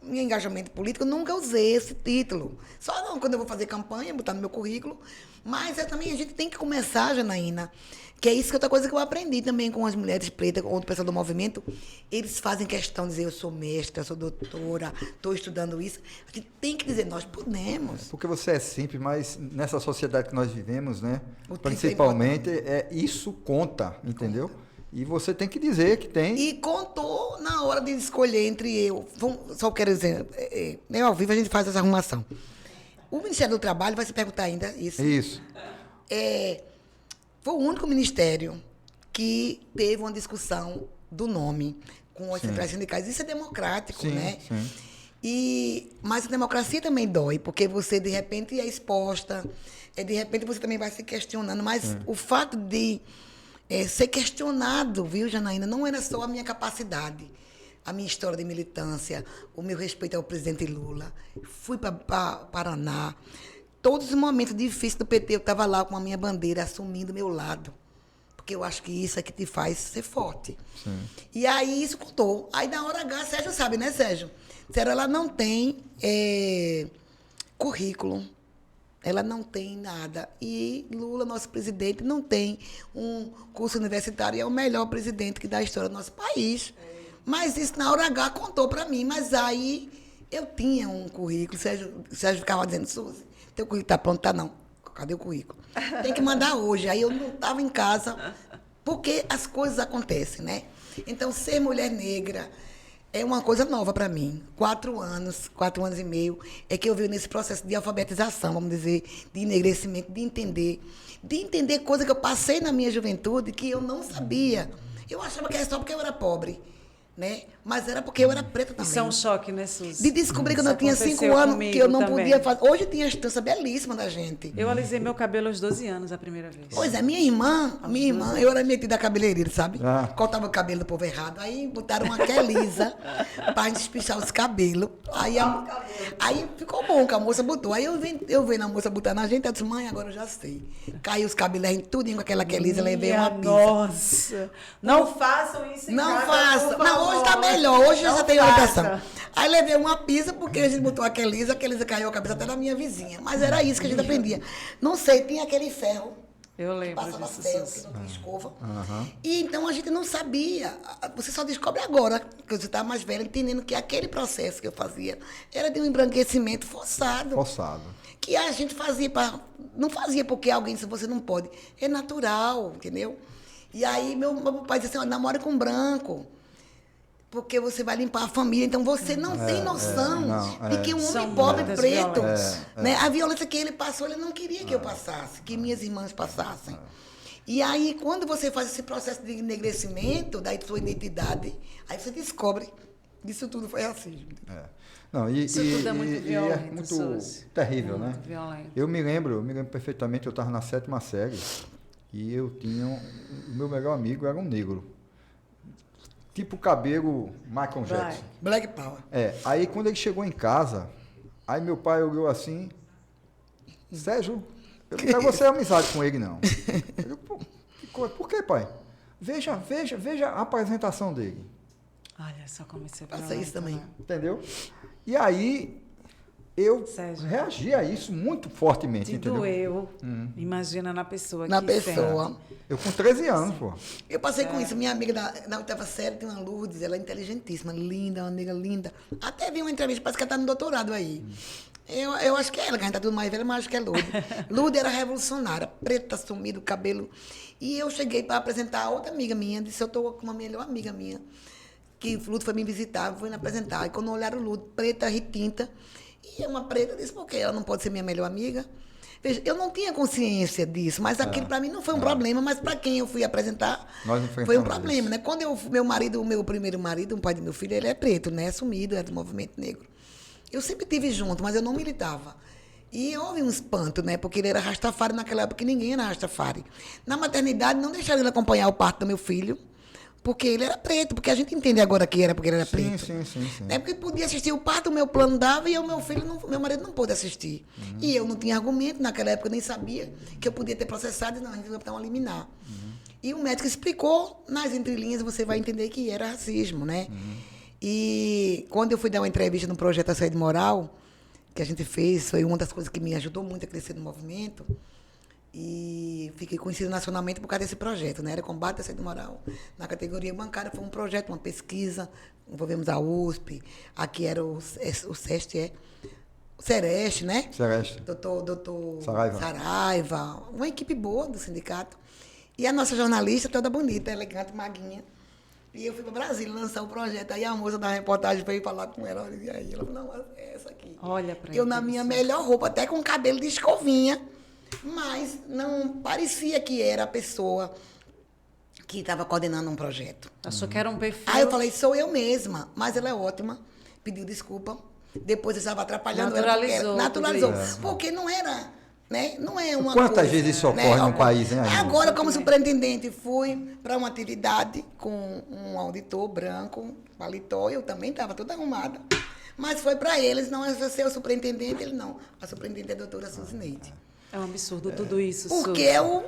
meu engajamento político, eu nunca usei esse título. Só não, quando eu vou fazer campanha, botar no meu currículo. Mas também a gente tem que começar, Janaína, que é isso que é outra coisa que eu aprendi também com as mulheres pretas, com o pessoal do movimento. Eles fazem questão de dizer, eu sou mestra, eu sou doutora, estou estudando isso. A gente tem que dizer, nós podemos.
Porque você é simples, mas nessa sociedade que nós vivemos, né?
O tempo
Principalmente, isso conta, entendeu? E você tem que dizer que tem.
E contou na hora de escolher entre eu. Só quero dizer, ao vivo a gente faz essa arrumação. O Ministério do Trabalho vai se perguntar ainda isso.
Isso.
Foi o único ministério que teve uma discussão do nome com as centrais sindicais. Isso é democrático,
Sim,
né?
sim.
Mas a democracia também dói, porque você, de repente, é exposta, de repente você também vai se questionando. Mas o fato de ser questionado, viu, Janaína, não era só a minha capacidade, a minha história de militância, o meu respeito ao presidente Lula. Fui para Paraná. Todos os momentos difíceis do PT, eu estava lá com a minha bandeira, assumindo o meu lado. Porque eu acho que isso é que te faz ser forte.
Sim.
E aí isso contou. Aí na hora H, Sérgio sabe, né, Sérgio? Sérgio, ela não tem currículo. Ela não tem nada. E Lula, nosso presidente, não tem um curso universitário e é o melhor presidente que dá a história do nosso país. Mas isso na hora H contou para mim. Mas aí eu tinha um currículo. Sérgio ficava dizendo, Suzy, teu currículo está pronto? Tá, não. Cadê o currículo? Tem que mandar hoje. Aí eu não estava em casa, porque as coisas acontecem, né? Então, ser mulher negra é uma coisa nova para mim. 4 anos e meio, é que eu venho nesse processo de alfabetização, vamos dizer, de enegrecimento, de entender coisas que eu passei na minha juventude que eu não sabia. Eu achava que era só porque eu era pobre, né? Mas era porque eu era preta também.
Isso é um choque, né, Suzy?
De descobrir quando eu tinha 5 anos que eu não podia fazer. Hoje tinha a estança belíssima da gente.
Eu alisei meu cabelo aos 12 anos a primeira vez.
Pois é, minha irmã, eu era metida a cabeleireira, sabe?
Ah.
Cortava o cabelo do povo errado. Aí botaram uma quelisa pra gente espichar os cabelos. Aí ficou bom que a moça botou. Aí eu vendo a moça botar na gente, eu disse, mãe, agora eu já sei. Caiu os cabelos tudinho com aquela quelisa, levei uma pizza.
Nossa! Não façam isso em
Não
casa,
faça.
por
Não, hoje tá
favor.
melhor. Hoje
Não
já tem
faça.
orientação. Aí levei uma pizza, porque a gente botou a quelisa caiu a cabeça até da minha vizinha. Mas era isso que a gente aprendia. Não sei, tinha aquele ferro.
Eu lembro
Passava
disso,
ferro,
Suzy.
que não tinha escova. E então a gente não sabia. Você só descobre agora, que você está mais velha, entendendo que aquele processo que eu fazia era de um embranquecimento forçado. Que a gente fazia não fazia porque alguém disse, você não pode. É natural, entendeu? E aí meu pai disse assim, namore com branco. Porque você vai limpar a família. Então, você não tem noção de que um
São
homem pobre
muitas
preto...
violências.
Né? A violência que ele passou, ele não queria que eu passasse, que minhas irmãs passassem. E aí, quando você faz esse processo de enegrecimento da sua identidade, aí você descobre que isso tudo foi assim.
Não,
Isso tudo é muito violento,
é muito
Suzy.
terrível,
Muito
né?
violento.
Eu me lembro perfeitamente, eu estava na 7ª série e eu tinha o meu melhor amigo era um negro. Tipo cabelo Michael Jackson.
Black Power.
Aí quando ele chegou em casa, aí meu pai olhou assim, Sérgio, eu não quero você amizade com ele, não. Eu, por que, pai? Veja a apresentação dele.
Olha só como isso é
Passa
violento,
isso também.
né?
Entendeu? E aí eu
Sérgio.
reagi a isso muito fortemente,
Te
entendeu?
doeu. Imagina na pessoa.
Na
que
pessoa.
sente.
Eu com 13 anos, pô.
Eu passei com isso. Minha amiga na 8ª série tem uma Lourdes, ela é inteligentíssima, linda, uma nega linda. Até vi uma entrevista, parece que ela está no doutorado aí. Eu acho que é ela, que a gente tá tudo mais velha, mas acho que é Lourdes. Lourdes era revolucionária, preta, sumida, o cabelo. E eu cheguei para apresentar a outra amiga minha, disse, eu estou com uma melhor amiga minha, que Lourdes foi me visitar, foi me apresentar. E quando olharam Lourdes, preta, retinta, e uma preta, disse, por quê? Ela não pode ser minha melhor amiga? Veja, eu não tinha consciência disso, mas aquilo para mim não foi um problema, mas para quem eu fui apresentar, foi um problema, né? Quando o meu primeiro marido, o pai do meu filho, ele é preto, né? Assumido, é do movimento negro. Eu sempre tive junto, mas eu não militava. E houve um espanto, né? Porque ele era Rastafari naquela época, que ninguém era Rastafari. Na maternidade, não deixaram ele acompanhar o parto do meu filho, porque ele era preto, porque a gente entende agora que era porque ele era preto.
Sim.
É porque podia assistir o parto, o meu plano dava, e o meu filho, meu marido não pôde assistir. E eu não tinha argumento, naquela época eu nem sabia que eu podia ter processado, não, a gente vai botar um liminar. E o médico explicou, nas entrelinhas você vai entender que era racismo, né? E quando eu fui dar uma entrevista no projeto Assédio Moral, que a gente fez, foi uma das coisas que me ajudou muito a crescer no movimento. E fiquei conhecida nacionalmente por causa desse projeto, né? Era combate à assédio moral. Na categoria bancária foi um projeto, uma pesquisa, envolvemos a USP, aqui era o SEST, o Sereste, né?
Sereste.
Doutor
Saraiva.
Saraiva, uma equipe boa do sindicato. E a nossa jornalista, toda bonita, elegante, maguinha. E eu fui para Brasília lançar o projeto. Aí a moça da reportagem veio falar com ela. E aí ela falou, não, é essa aqui.
Olha para
eu na minha melhor roupa, até com cabelo de escovinha. Mas não parecia que era a pessoa que estava coordenando um projeto.
Achou que era um perfil.
Aí eu falei, sou eu mesma. Mas ela é ótima. Pediu desculpa. Depois eu estava atrapalhando
Naturalizou.
ela. Naturalizou. Porque não era, né? Não é uma
Quantas
coisa,
vezes isso ocorre no país, hein?
Agora, como superintendente, fui para uma atividade com um auditor branco, paletó. Eu também estava toda arrumada. Mas foi para eles, não é ser o superintendente, ele não. A superintendente é a doutora Suzineide.
É um absurdo tudo isso.
Porque é o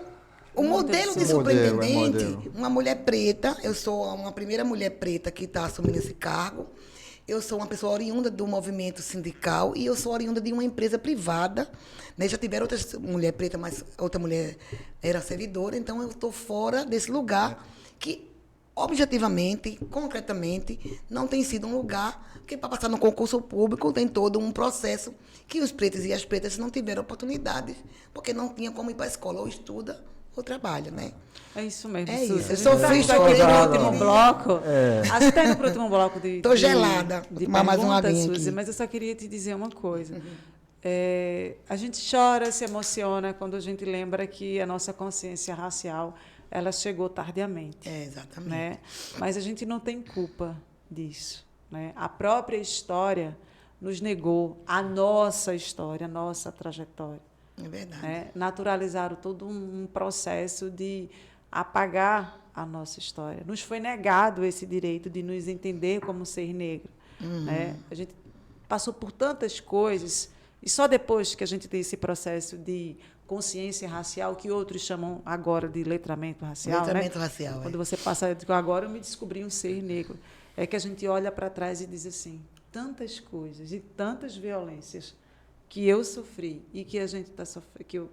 modelo de superintendente,
modelo.
uma mulher preta, eu sou uma primeira mulher preta que está assumindo esse cargo, eu sou uma pessoa oriunda do movimento sindical e eu sou oriunda de uma empresa privada, né? Já tiveram outras mulher preta, mas outra mulher era servidora, então eu estou fora desse lugar que, objetivamente, concretamente, não tem sido um lugar, porque para passar no concurso público tem todo um processo que os pretos e as pretas não tiveram oportunidades, porque não tinha como ir para a escola, ou estuda ou trabalha, né?
É isso mesmo,
É
Suzy.
isso,
A
eu
gente
sofri,
tá aqui
chorei,
no último
querida.
bloco. Acho que está indo para o último bloco de
Tô gelada.
de
Vou tomar mais uma
perguntas,
aguinha
Suzy,
aqui.
mas eu só queria te dizer uma coisa. A gente chora, se emociona quando a gente lembra que a nossa consciência racial ela chegou tardiamente.
É, exatamente.
Né? Mas a gente não tem culpa disso. Né? A própria história nos negou a nossa história, a nossa trajetória.
É verdade.
Né? Naturalizaram todo um processo de apagar a nossa história. Nos foi negado esse direito de nos entender como ser negro. Né? A gente passou por tantas coisas, e só depois que a gente tem esse processo de consciência racial, que outros chamam agora de letramento racial.
Letramento
né?
racial,
Quando você passa, agora eu me descobri um ser negro. É que a gente olha para trás e diz assim, tantas coisas e tantas violências que eu sofri e que a gente está sofrendo, que eu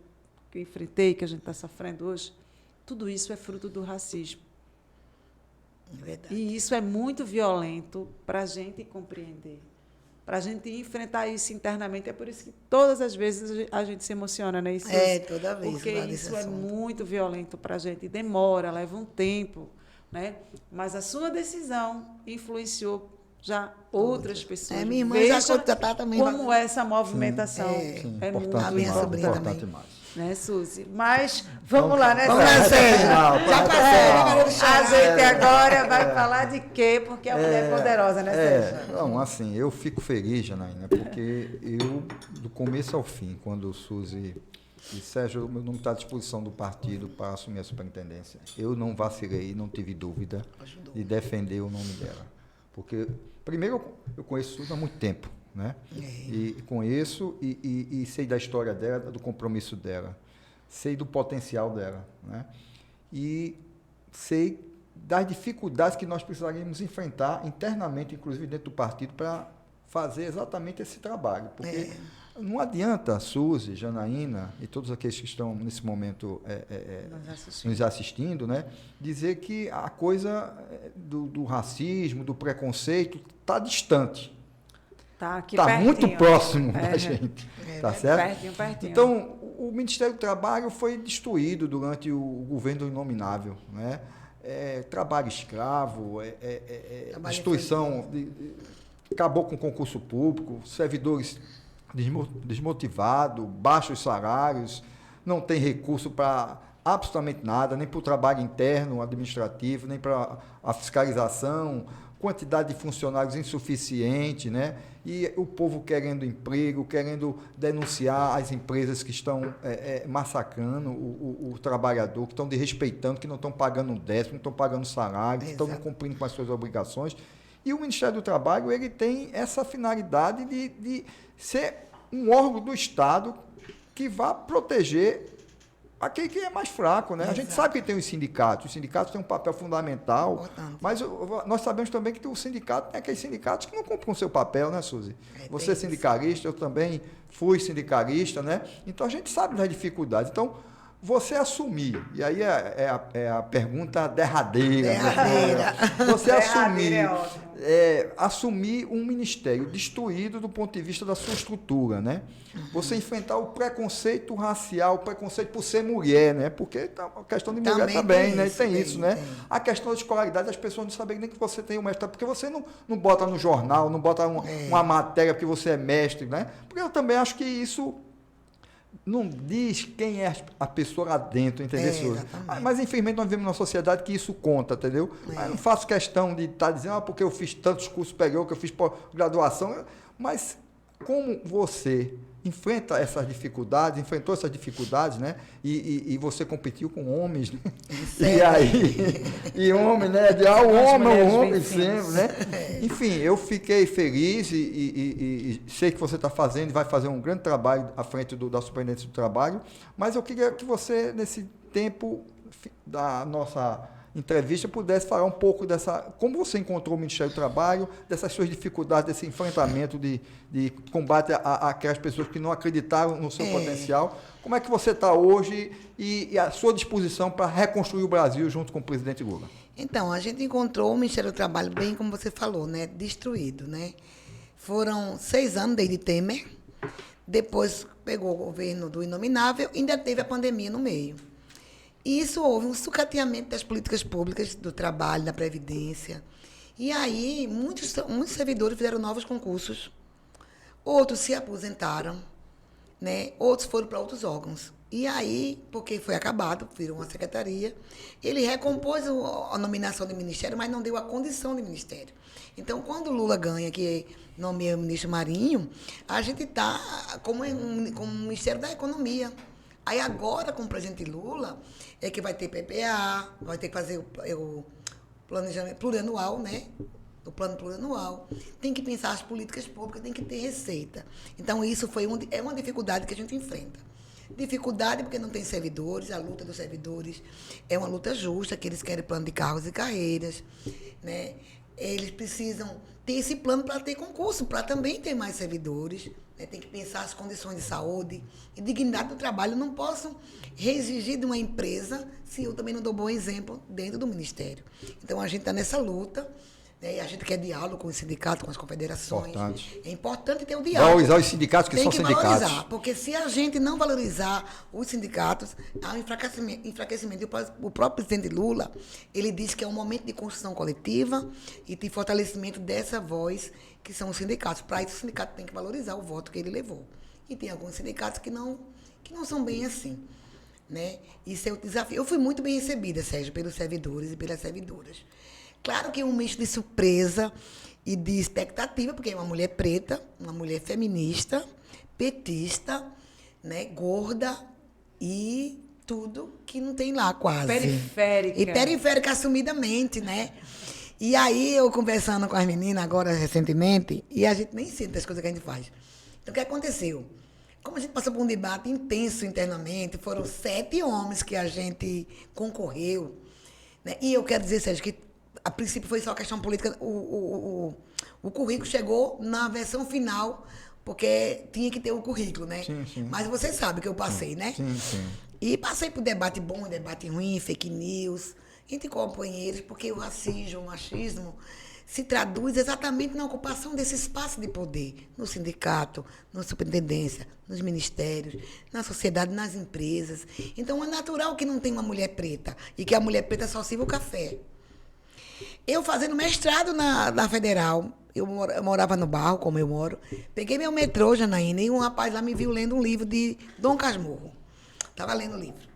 enfrentei, que a gente está sofrendo hoje, tudo isso é fruto do racismo.
É verdade.
E isso é muito violento para a gente compreender, para a gente enfrentar isso internamente. É por isso que todas as vezes a gente se emociona, né? Isso,
Toda vez.
porque
falar desse
isso é
assunto.
muito violento para a gente. Demora, leva um tempo, né? Mas a sua decisão influenciou já outras pessoas.
Minha irmã
Veja
já tá também.
como essa movimentação
Sim,
é muito
A minha sobrinha
importante
também.
mais.
né, Suzy? Mas vamos lá, né,
Vamos lá, Sérgio. Já passou,
A gente agora vai falar de quê? Porque a mulher é poderosa, né, Sérgio?
Não, assim, eu fico feliz, Janaína, porque eu, do começo ao fim, quando o Suzy e Sérgio, meu nome está à disposição do partido para assumir a superintendência, eu não vacilei, não tive dúvida de defender o nome dela. Porque, primeiro, eu conheço Suzy há muito tempo, né? E conheço e sei da história dela, do compromisso dela, sei do potencial dela, né? E sei das dificuldades que nós precisaríamos enfrentar internamente, inclusive dentro do partido, para fazer exatamente esse trabalho. Porque não adianta Suzy, Janaína e todos aqueles que estão nesse momento nos assistindo, né, dizer que a coisa do racismo, do preconceito está distante. Está muito próximo da gente. Tá certo?
Pertinho.
Então, o Ministério do Trabalho foi destruído durante o governo inominável, né? Trabalho escravo, destruição, acabou com o concurso público, servidores desmotivados, baixos salários, não tem recurso para absolutamente nada, nem para o trabalho interno, administrativo, nem para a fiscalização, quantidade de funcionários insuficiente, né? E o povo querendo emprego, querendo denunciar as empresas que estão massacrando o trabalhador, que estão desrespeitando, que não estão pagando um décimo, não estão pagando salário, que estão não cumprindo com as suas obrigações. E o Ministério do Trabalho ele tem essa finalidade de ser um órgão do Estado que vá proteger aquele que é mais fraco, né? A gente sabe que tem os sindicatos têm um papel fundamental,
Importante.
mas nós sabemos também que o sindicato tem aqueles sindicatos que não cumprem o seu papel, né, Suzy? Você é sindicalista, eu também fui sindicalista, né? Então a gente sabe das dificuldades. Então, você assumir, e aí é a pergunta derradeira. Você assumir um ministério destruído do ponto de vista da sua estrutura, né? Você enfrentar o preconceito racial, o preconceito por ser mulher, né? Porque a questão de mulher também, né? Tem isso, né?
Tem.
A questão da escolaridade, as pessoas não sabem nem que você tem um mestrado, porque você não bota no jornal, não bota uma matéria porque você é mestre, né? Porque eu também acho que isso não diz quem é a pessoa lá dentro, entendeu? Mas, infelizmente, nós vivemos numa sociedade que isso conta, entendeu? Eu não faço questão de estar dizendo, porque eu fiz tantos cursos superiores, que eu fiz pós-graduação, mas como você enfrentou essas dificuldades, né? E você competiu com homens, né? E homem, né? O homem sempre, né? Enfim, eu fiquei feliz e sei que você está fazendo e vai fazer um grande trabalho à frente da Superintendência do Trabalho, mas eu queria que você, nesse tempo da nossa entrevista, pudesse falar um pouco como você encontrou o Ministério do Trabalho, dessas suas dificuldades, desse enfrentamento de combate àquelas pessoas que não acreditaram no seu potencial. Como é que você está hoje e a sua disposição para reconstruir o Brasil junto com o presidente Lula?
Então, a gente encontrou o Ministério do Trabalho, bem como você falou, né? Destruído, né? Foram 6 anos desde Temer, depois pegou o governo do Inominável e ainda teve a pandemia no meio. E isso houve um sucateamento das políticas públicas, do trabalho, da previdência. E aí, muitos servidores fizeram novos concursos, outros se aposentaram, né? Outros foram para outros órgãos. E aí, porque foi acabado, virou uma secretaria, ele recompôs a nomeação do ministério, mas não deu a condição de ministério. Então, quando o Lula ganha, que nomeia o ministro Marinho, a gente está como Ministério da Economia. Aí agora, com o presidente Lula, é que vai ter PPA, vai ter que fazer o planejamento plurianual, né? O plano plurianual. Tem que pensar as políticas públicas, tem que ter receita. Então, isso é uma dificuldade que a gente enfrenta. Dificuldade porque não tem servidores, a luta dos servidores é uma luta justa, que eles querem plano de cargos e carreiras, né? Eles precisam ter esse plano para ter concurso, para também ter mais servidores. Tem que pensar as condições de saúde e dignidade do trabalho. Não posso exigir de uma empresa se eu também não dou bom exemplo dentro do Ministério. Então, a gente está nessa luta, né? A gente quer diálogo com os sindicatos, com as confederações.
Importante.
É importante ter o diálogo.
Valorizar os sindicatos que são sindicatos. Tem que
valorizar, porque se a gente não valorizar os sindicatos, há um enfraquecimento. O próprio presidente Lula, ele diz que é um momento de construção coletiva e de fortalecimento dessa voz que são os sindicatos. Para isso, o sindicato tem que valorizar o voto que ele levou. E tem alguns sindicatos que não são bem assim, né? Isso é o desafio. Eu fui muito bem recebida, Sérgio, pelos servidores e pelas servidoras. Claro que é um misto de surpresa e de expectativa, porque é uma mulher preta, uma mulher feminista, petista, né, gorda e tudo que não tem lá quase.
Periférica.
E periférica assumidamente, né? E aí, eu conversando com as meninas agora, recentemente, e a gente nem sente as coisas que a gente faz. Então, o que aconteceu? Como a gente passou por um debate intenso internamente, foram 7 homens que a gente concorreu, né? E eu quero dizer, Sérgio, que a princípio foi só questão política. O currículo chegou na versão final, porque tinha que ter o currículo, né?
Sim.
Mas você sabe que eu passei, né?
Sim.
E passei por debate bom, debate ruim, fake news, entre companheiros, porque o racismo, o machismo se traduz exatamente na ocupação desse espaço de poder, no sindicato, na superintendência, nos ministérios, na sociedade, nas empresas. Então, é natural que não tenha uma mulher preta e que a mulher preta só sirva o café. Eu fazendo mestrado na Federal, eu morava no Barro, como eu moro, peguei meu metrô, Janaína, e um rapaz lá me viu lendo um livro de Dom Casmurro. Estava lendo o livro.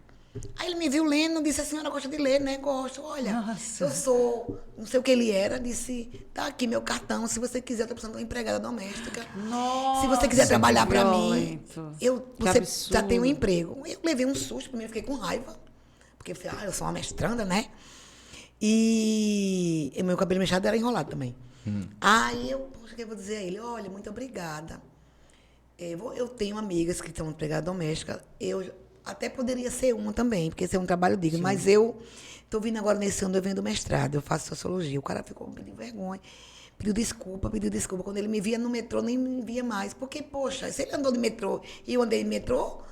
Aí ele me viu lendo, disse, a senhora gosta de ler, né? Gosto. Olha,
Nossa.
eu sou, não sei o que ele era, disse, tá aqui meu cartão, se você quiser, eu estou precisando de uma empregada doméstica.
Nossa,
se você quiser trabalhar para mim,
violento.
você já tem um emprego. Eu levei um susto, primeiro fiquei com raiva, porque eu falei, eu sou uma mestranda, né? E meu cabelo mexado era enrolado também. Aí poxa, o que eu vou dizer a ele? Olha, muito obrigada. Eu tenho amigas que são empregadas domésticas. até poderia ser uma também, porque esse é um trabalho digno. Mas eu estou vindo agora nesse ano, eu venho do mestrado, eu faço sociologia. O cara ficou pedindo vergonha. Pediu desculpa. Quando ele me via no metrô, nem me via mais. Porque, poxa, se ele andou de metrô e eu andei de metrô,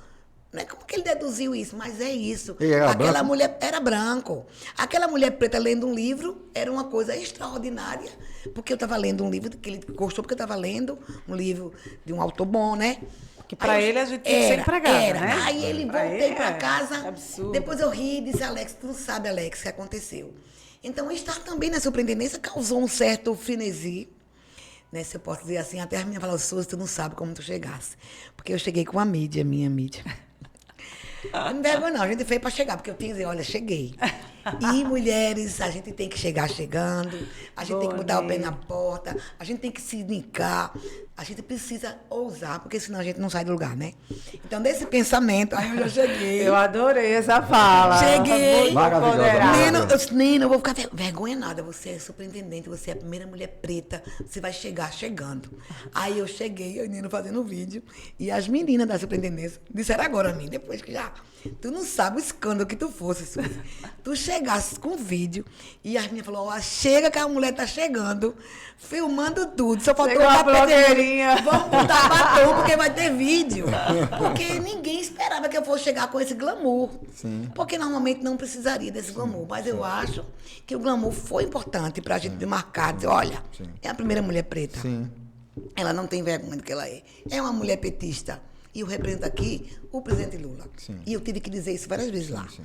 né, como que ele deduziu isso? Mas é isso. Aquela mulher era branco. Aquela mulher preta lendo um livro era uma coisa extraordinária. Porque eu estava lendo um livro que ele gostou, porque eu estava lendo um livro de um autor bom, né?
Que para ele a gente tem que ser empregada, né?
Aí ele voltei para casa.
Absurdo.
Depois eu ri e disse, Alex, tu não sabe, Alex, o que aconteceu. Então, estar também na superintendência causou um certo frenesi, né? Se eu posso dizer assim, até as meninas falaram, Suzy, tu não sabe como tu chegasse. Porque eu cheguei com a mídia, minha mídia. Não me vergonha, não, a gente fez para chegar, porque eu tinha que dizer, olha, cheguei. E mulheres, a gente tem que chegar chegando, a gente tem que botar o pé na porta, a gente tem que se indicar, a gente precisa ousar, porque senão a gente não sai do lugar, né? Então, desse pensamento, aí eu já cheguei.
Eu adorei essa fala.
Cheguei.
Maravilhosa.
Nina, eu vou ficar vergonha nada, você é superintendente, você é a primeira mulher preta, você vai chegar chegando. Aí eu cheguei, eu e Nina fazendo o vídeo, e as meninas da superintendência disseram agora a mim, depois que já... Tu não sabe o escândalo que tu fosse, Suzy. Tu chegasse com o vídeo e as meninas falaram, ó, chega que a mulher tá chegando, filmando tudo. Só faltou
uma blogueirinha.
Vamos botar batom, porque vai ter vídeo. Porque ninguém esperava que eu fosse chegar com esse glamour.
Sim.
Porque normalmente não precisaria desse glamour. Mas eu acho que o glamour foi importante pra gente demarcar, dizer, olha, é a primeira mulher preta.
Sim.
Ela não tem vergonha do que ela é. É uma mulher petista. E eu represento aqui o presidente Lula.
Sim.
E eu tive que dizer isso várias vezes lá.
Sim.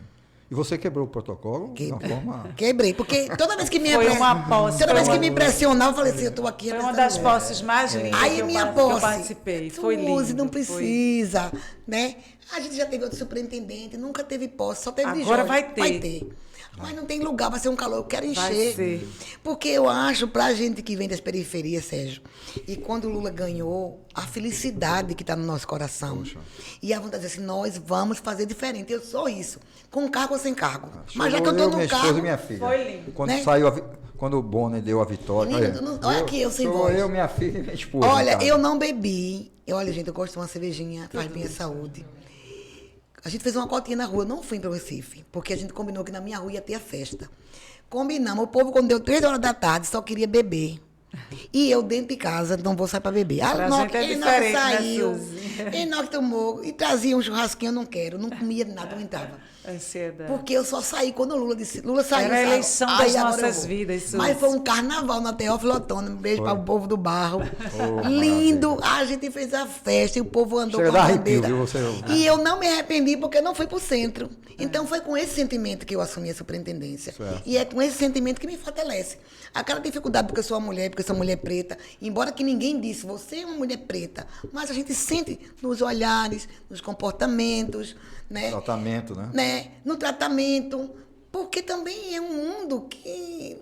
E você quebrou o protocolo de uma forma...
Quebrei, porque toda vez que me impressionava, eu falei assim, eu estou aqui.
Foi uma das posses mais lindas
aí
que
minha
eu
posse,
participei. Foi lindo.
Não precisa, né? A gente já teve outro superintendente, nunca teve posse, só teve de
Agora
Jorge.
vai ter.
Mas não tem lugar, vai ser um calor, eu quero encher.
Vai ser.
Porque eu acho, pra gente que vem das periferias, Sérgio, e quando o Lula ganhou, a felicidade que está no nosso coração.
Poxa.
E a vontade de dizer assim, nós vamos fazer diferente. Eu sou isso, com cargo ou sem cargo. Mas já
Chegou
que eu estou
minha
no
esposa
cargo...
e minha filha.
Foi lindo.
Quando
Né?
saiu quando o Bonner deu a vitória...
Menino, olha aqui, eu sem
sou
voz.
eu, minha filha e minha esposa.
Olha, eu não bebi. Olha, gente, eu gosto de uma cervejinha, faz bem à saúde. A gente fez uma cotinha na rua, eu não fui para o Recife, porque a gente combinou que na minha rua ia ter a festa. Combinamos, o povo, quando deu 3 horas da tarde, só queria beber. E eu, dentro de casa, não vou sair para beber.
Enoque saiu,
Enoque tomou, e trazia um churrasquinho, eu não quero, não comia nada, não entrava.
Ansiedade.
Porque eu só saí quando o Lula disse. Lula saiu.
Era a eleição das
agora eu
nossas
vou.
vidas, Suzy.
Mas foi um carnaval na Teófilo Otoni. Um beijo para o povo do Barro.
Oh,
lindo.
maravilha.
A gente fez a festa e o povo andou
Chega
com a
a dar arrepio,
bandeira.
viu, você?
E eu não me arrependi porque eu não fui para o centro. Então foi com esse sentimento que eu assumi a superintendência.
Certo.
E é com esse sentimento que me fortalece. Aquela dificuldade porque eu sou uma mulher, porque eu sou mulher preta. Embora que ninguém disse, você é uma mulher preta. Mas a gente sente nos olhares, nos comportamentos, né?
Tratamento, né?
No tratamento, porque também é um mundo que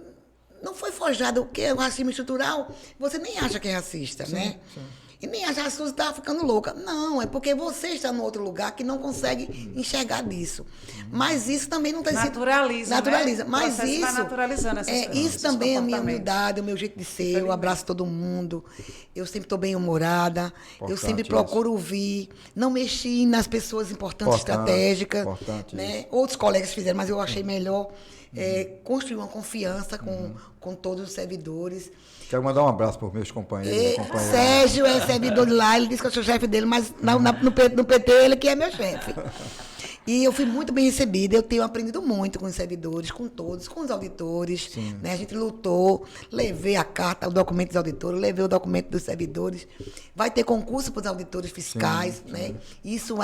não foi forjado, o que é o racismo estrutural, você nem acha que é racista, né?
Sim.
E nem acha que a Suzy está ficando louca. Não, é porque você está no outro lugar que não consegue enxergar disso. Mas isso também não está
Naturaliza, né?
Mas
Você
isso,
está naturalizando
isso também é a minha humildade, o meu jeito de ser, eu abraço todo mundo, eu sempre estou bem-humorada, eu sempre procuro ouvir, não mexi nas pessoas importantes, estratégicas. Né? Outros colegas fizeram, mas eu achei melhor construir uma confiança com todos os servidores.
Quero mandar um abraço para os meus companheiros.
Sérgio é servidor de lá, ele disse que eu sou chefe dele, mas no PT ele que é meu chefe. E eu fui muito bem recebida, eu tenho aprendido muito com os servidores, com todos, com os auditores. Né? A gente lutou, levei a carta, o documento dos auditores, levei o documento dos servidores. Vai ter concurso para os auditores fiscais. Né? Isso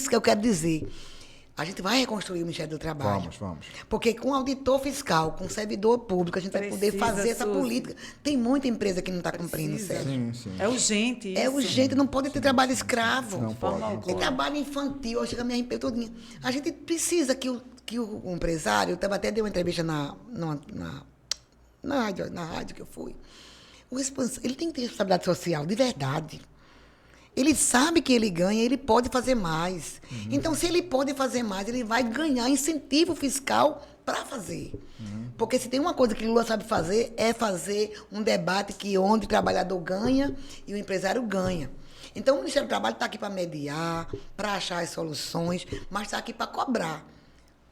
que eu quero dizer. A gente vai reconstruir o Ministério do Trabalho.
Vamos.
Porque com auditor fiscal, com servidor público, a gente vai poder fazer essa política. Tem muita empresa que não está cumprindo, Sérgio.
Sim.
É urgente isso.
É urgente, não pode ter trabalho escravo.
Não pode.
Tem trabalho infantil, eu chego a me arrepender todinha. A gente precisa que o empresário, eu até dei uma entrevista na rádio que eu fui. Ele tem que ter responsabilidade social, de verdade. Ele sabe que ele ganha, ele pode fazer mais. Então, se ele pode fazer mais, ele vai ganhar incentivo fiscal para fazer. Porque se tem uma coisa que Lula sabe fazer, é fazer um debate onde o trabalhador ganha e o empresário ganha. Então, o Ministério do Trabalho está aqui para mediar, para achar as soluções, mas está aqui para cobrar.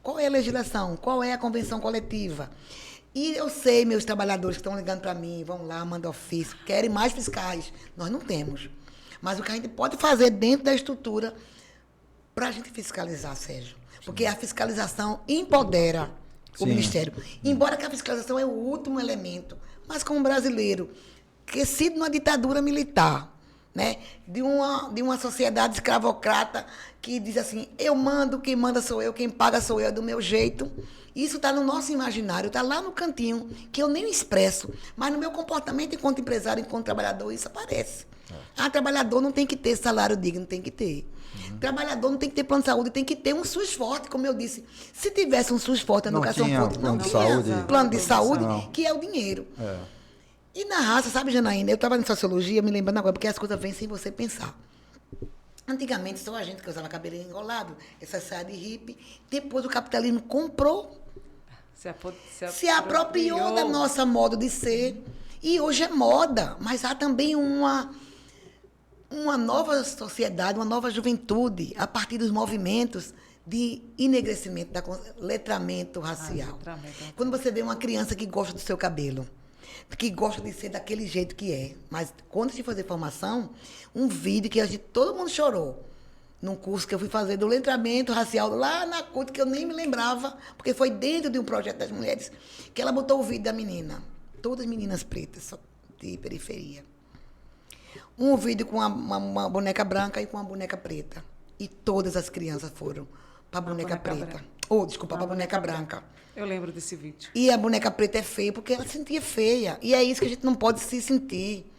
Qual é a legislação? Qual é a convenção coletiva? E eu sei, meus trabalhadores que estão ligando para mim, vão lá, mandam ofício, querem mais fiscais. Nós não temos. Mas o que a gente pode fazer dentro da estrutura para a gente fiscalizar, Sérgio. Porque a fiscalização empodera o Ministério. Embora que a fiscalização é o último elemento, mas como brasileiro, crescido numa ditadura militar, né? de uma sociedade escravocrata que diz assim, eu mando, quem manda sou eu, quem paga sou eu, é do meu jeito. Isso está no nosso imaginário, está lá no cantinho, que eu nem expresso, mas no meu comportamento enquanto empresário, enquanto trabalhador, isso aparece. Trabalhador não tem que ter salário digno, tem que ter. Trabalhador não tem que ter plano de saúde, tem que ter um SUS forte, como eu disse. Se tivesse um SUS forte na educação pública, não tinha plano de saúde, que é o dinheiro. E na raça, sabe, Janaína, eu estava em sociologia, me lembrando agora, porque as coisas vêm sem você pensar. Antigamente, só a gente que usava cabelo enrolado, essa saia de hippie, depois o capitalismo comprou, se apropriou da nossa modo de ser, e hoje é moda, mas há também uma nova sociedade, uma nova juventude, a partir dos movimentos de enegrecimento, letramento racial. Quando você vê uma criança que gosta do seu cabelo, que gosta de ser daquele jeito que é, mas quando a gente fazer formação, um vídeo que todo mundo chorou, num curso que eu fui fazer do letramento racial, lá na CUT, que eu nem me lembrava, porque foi dentro de um projeto das mulheres, que ela botou o vídeo da menina, todas meninas pretas, só de periferia. Um vídeo com uma boneca branca e com uma boneca preta. E todas as crianças foram para a boneca preta. Desculpa, para a boneca branca.
Eu lembro desse vídeo.
E a boneca preta é feia porque ela se sentia feia. E é isso que a gente não pode se sentir.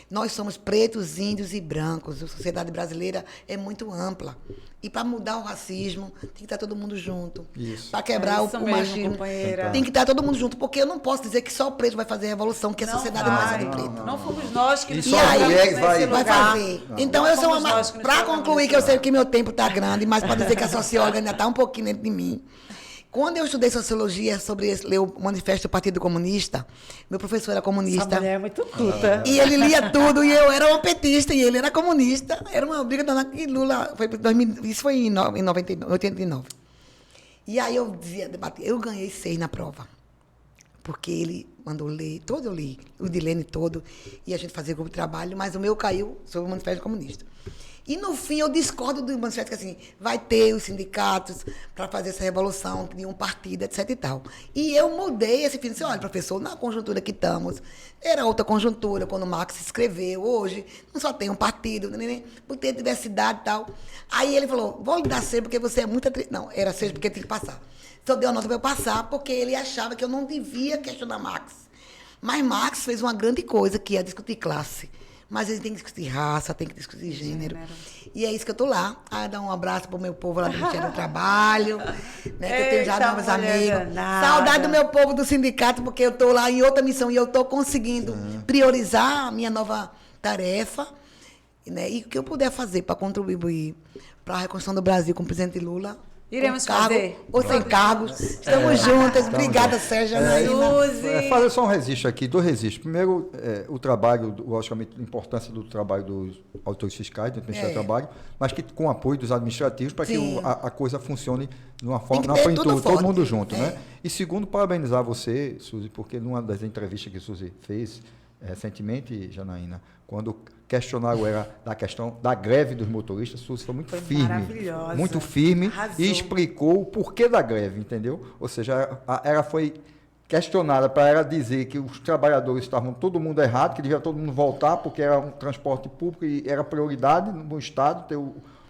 Nós somos pretos, índios e brancos. A sociedade brasileira é muito ampla. E para mudar o racismo, tem que estar todo mundo junto. Para quebrar o machismo,
companheira.
tem que estar todo mundo junto. Porque eu não posso dizer que só o preto vai fazer a revolução, que a sociedade não é do preto.
Não fomos nós que...
E só as mulheres vai
fazer.
Não.
Então, eu sou uma... Para concluir, que eu sei que meu tempo está grande, mas para dizer que a socióloga ainda está um pouquinho dentro de mim. Quando eu estudei sociologia sobre ler o manifesto do Partido Comunista, meu professor era comunista.
Essa mulher é muito culta.
E ele lia tudo, e eu era uma petista, e ele era comunista. Era uma briga danada. E Lula, isso foi em 89. E aí eu dizia, eu ganhei 6 na prova. Porque ele mandou ler, todo eu li, o de Lene todo, e a gente fazia grupo de trabalho, mas o meu caiu sobre o manifesto comunista. E, no fim, eu discordo do manifesto que, assim, vai ter os sindicatos para fazer essa revolução de um partido, etc. e tal. E eu mudei esse fim. Disse, olha, professor, na conjuntura que estamos, era outra conjuntura, quando Marx escreveu, hoje, não só tem um partido, por ter diversidade e tal. Aí ele falou, vou lhe dar 6 porque você é muito... Não, era 6 porque tinha que passar. Só deu a nota para eu passar, porque ele achava que eu não devia questionar Marx. Mas Marx fez uma grande coisa, que é discutir classe. Mas ele tem que discutir raça, tem que discutir gênero. E é isso que eu estou lá. Dar um abraço para o meu povo lá do Ministério do Trabalho. Né, que eu tenho já novos amigos. Saudade do meu povo do sindicato, porque eu estou lá em outra missão e eu estou conseguindo priorizar a minha nova tarefa. Né, e o que eu puder fazer para contribuir para a reconstrução do Brasil com o presidente Lula.
Iremos fazer.
Ou sem cargos. Estamos juntas. Obrigada, Sérgio.
Fazer só um registro aqui, 2 registros. Primeiro, o trabalho, logicamente, a importância do trabalho dos autores fiscais, do Ministério do Trabalho, mas que com apoio dos administrativos, para que a coisa funcione de uma forma, todo mundo junto. Né? E segundo, parabenizar você, Suzy, porque numa das entrevistas que Suzy fez recentemente, Janaína, quando questionaram da questão da greve dos motoristas, Suzy foi muito firme e explicou o porquê da greve, entendeu? Ou seja, ela foi questionada para ela dizer que os trabalhadores estavam todo mundo errado, que devia todo mundo voltar porque era um transporte público e era prioridade no Estado ter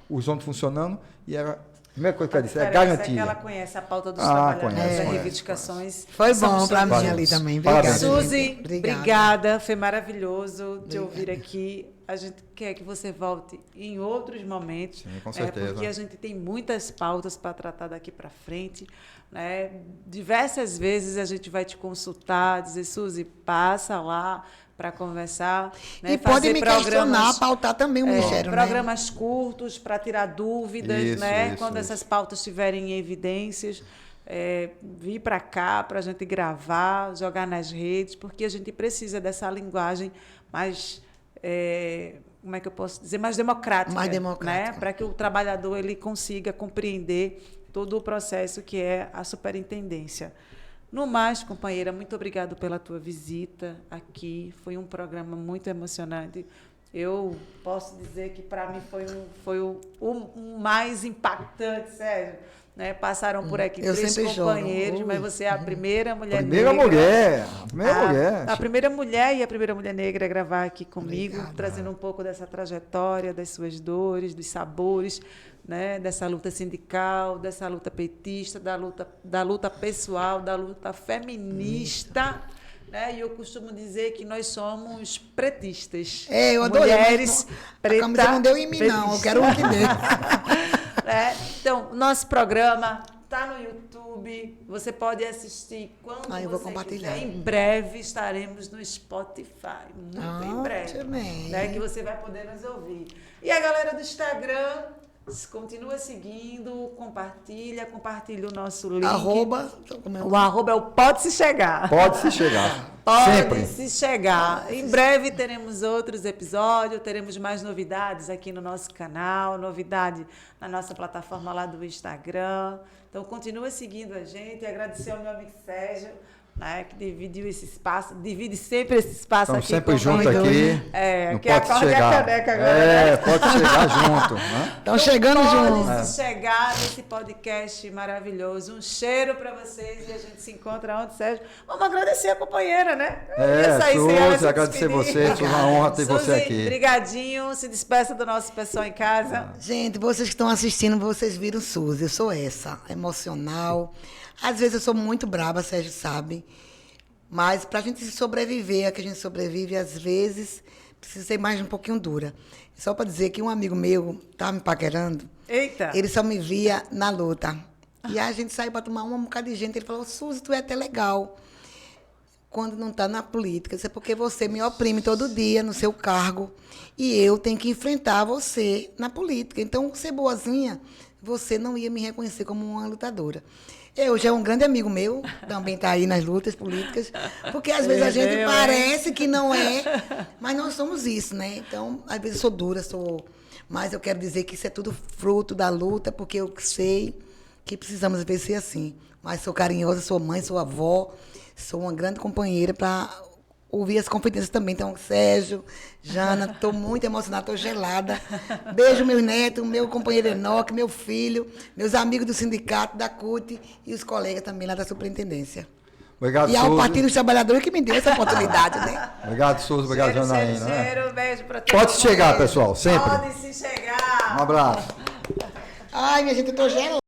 os ônibus funcionando, e era... A primeira coisa que ela disse é garantia. É que
ela conhece a pauta dos trabalhadores, as reivindicações.
Foi bom para mim ali também. Obrigada.
Suzy, obrigada. Foi maravilhoso te ouvir aqui. A gente quer que você volte em outros momentos.
Sim, com certeza.
Porque a gente tem muitas pautas para tratar daqui para frente. Né? Diversas vezes a gente vai te consultar, dizer, Suzy, passa lá para conversar. Né?
E pode me questionar, pautar também o Ministério.
Programas curtos para tirar dúvidas, quando essas pautas estiverem em evidências. Vir para cá para a gente gravar, jogar nas redes, porque a gente precisa dessa linguagem mais como é que eu posso dizer, mais democrática.
Mais democrática.
Né? Para que o trabalhador ele consiga compreender todo o processo que é a superintendência. No mais, companheira, muito obrigado pela tua visita aqui. Foi um programa muito emocionante. Eu posso dizer que, para mim, foi o mais impactante, Sérgio. Né? Passaram por aqui
Eu
3 companheiros,
choro.
mas você é a primeira mulher
Primeira
negra.
mulher. Primeira mulher.
A primeira mulher e a primeira mulher negra a gravar aqui comigo,
Obrigada.
trazendo um pouco dessa trajetória, das suas dores, dos sabores, né? Dessa luta sindical, dessa luta petista, da luta pessoal, da luta feminista. Né? E eu costumo dizer que nós somos pretistas.
Eu adorei.
Mulheres pretas.
A camisa não deu em mim, não. Eu quero uma que dê.
Então, nosso programa está no YouTube. Você pode assistir quando
eu vou
você
compartilhar.
quiser. Em breve estaremos no Spotify. Muito em breve.
Também.
Né, que você vai poder nos ouvir. E a galera do Instagram, continua seguindo, compartilha o nosso link. O arroba é o Pode Se Chegar.
Pode se chegar.
Pode
Sempre.
se chegar. Em breve teremos outros episódios, teremos mais novidades aqui no nosso canal, novidade na nossa plataforma lá do Instagram. Então, continua seguindo a gente. Agradecer ao meu amigo Sérgio, né, que dividiu esse espaço, divide sempre esse espaço
Estamos
aqui.
sempre juntos aqui.
É,
que
pode chegar. A caneca agora, né?
Pode chegar junto. Né?
Estão chegando juntos.
Pode chegar nesse podcast maravilhoso. Um cheiro para vocês e a gente se encontra onde, Sérgio? Vamos agradecer a companheira, né?
Suzy, agradecer você. Foi uma honra ter você aqui.
Brigadinho. Se despeça do nosso pessoal em casa.
Gente, vocês que estão assistindo, vocês viram Suzy. Eu sou essa, emocional. Às vezes eu sou muito braba, Sérgio sabe. Mas para a gente sobreviver, a que a gente sobrevive, às vezes, precisa ser mais um pouquinho dura. Só para dizer que um amigo meu estava me paquerando.
Eita!
Ele só me via na luta. E a gente saiu para tomar um bocado de gente. Ele falou, Suzy, tu é até legal quando não está na política. Isso é porque você me oprime todo dia no seu cargo. E eu tenho que enfrentar você na política. Então, ser boazinha, você não ia me reconhecer como uma lutadora. Eu já é um grande amigo meu, também está aí nas lutas políticas, porque às vezes a gente parece que não é, mas nós somos isso, né? Então, às vezes eu sou dura, mas eu quero dizer que isso é tudo fruto da luta, porque eu sei que precisamos às vezes ser assim. Mas sou carinhosa, sou mãe, sou avó, sou uma grande companheira para ouvir as confidências também. Então, Sérgio, Jana, estou muito emocionada, estou gelada. Beijo, meu neto, meu companheiro Enoque, meu filho, meus amigos do sindicato, da CUT e os colegas também lá da superintendência.
Obrigado,
e ao
Suzy.
Partido dos Trabalhadores que me deu essa oportunidade, né?
Obrigado, Suzy. Obrigado, Janaína.
Cheiro, beijo para todos.
Pode chegar, pessoal, sempre.
Pode se chegar.
Um abraço.
Ai, minha gente, eu estou gelada.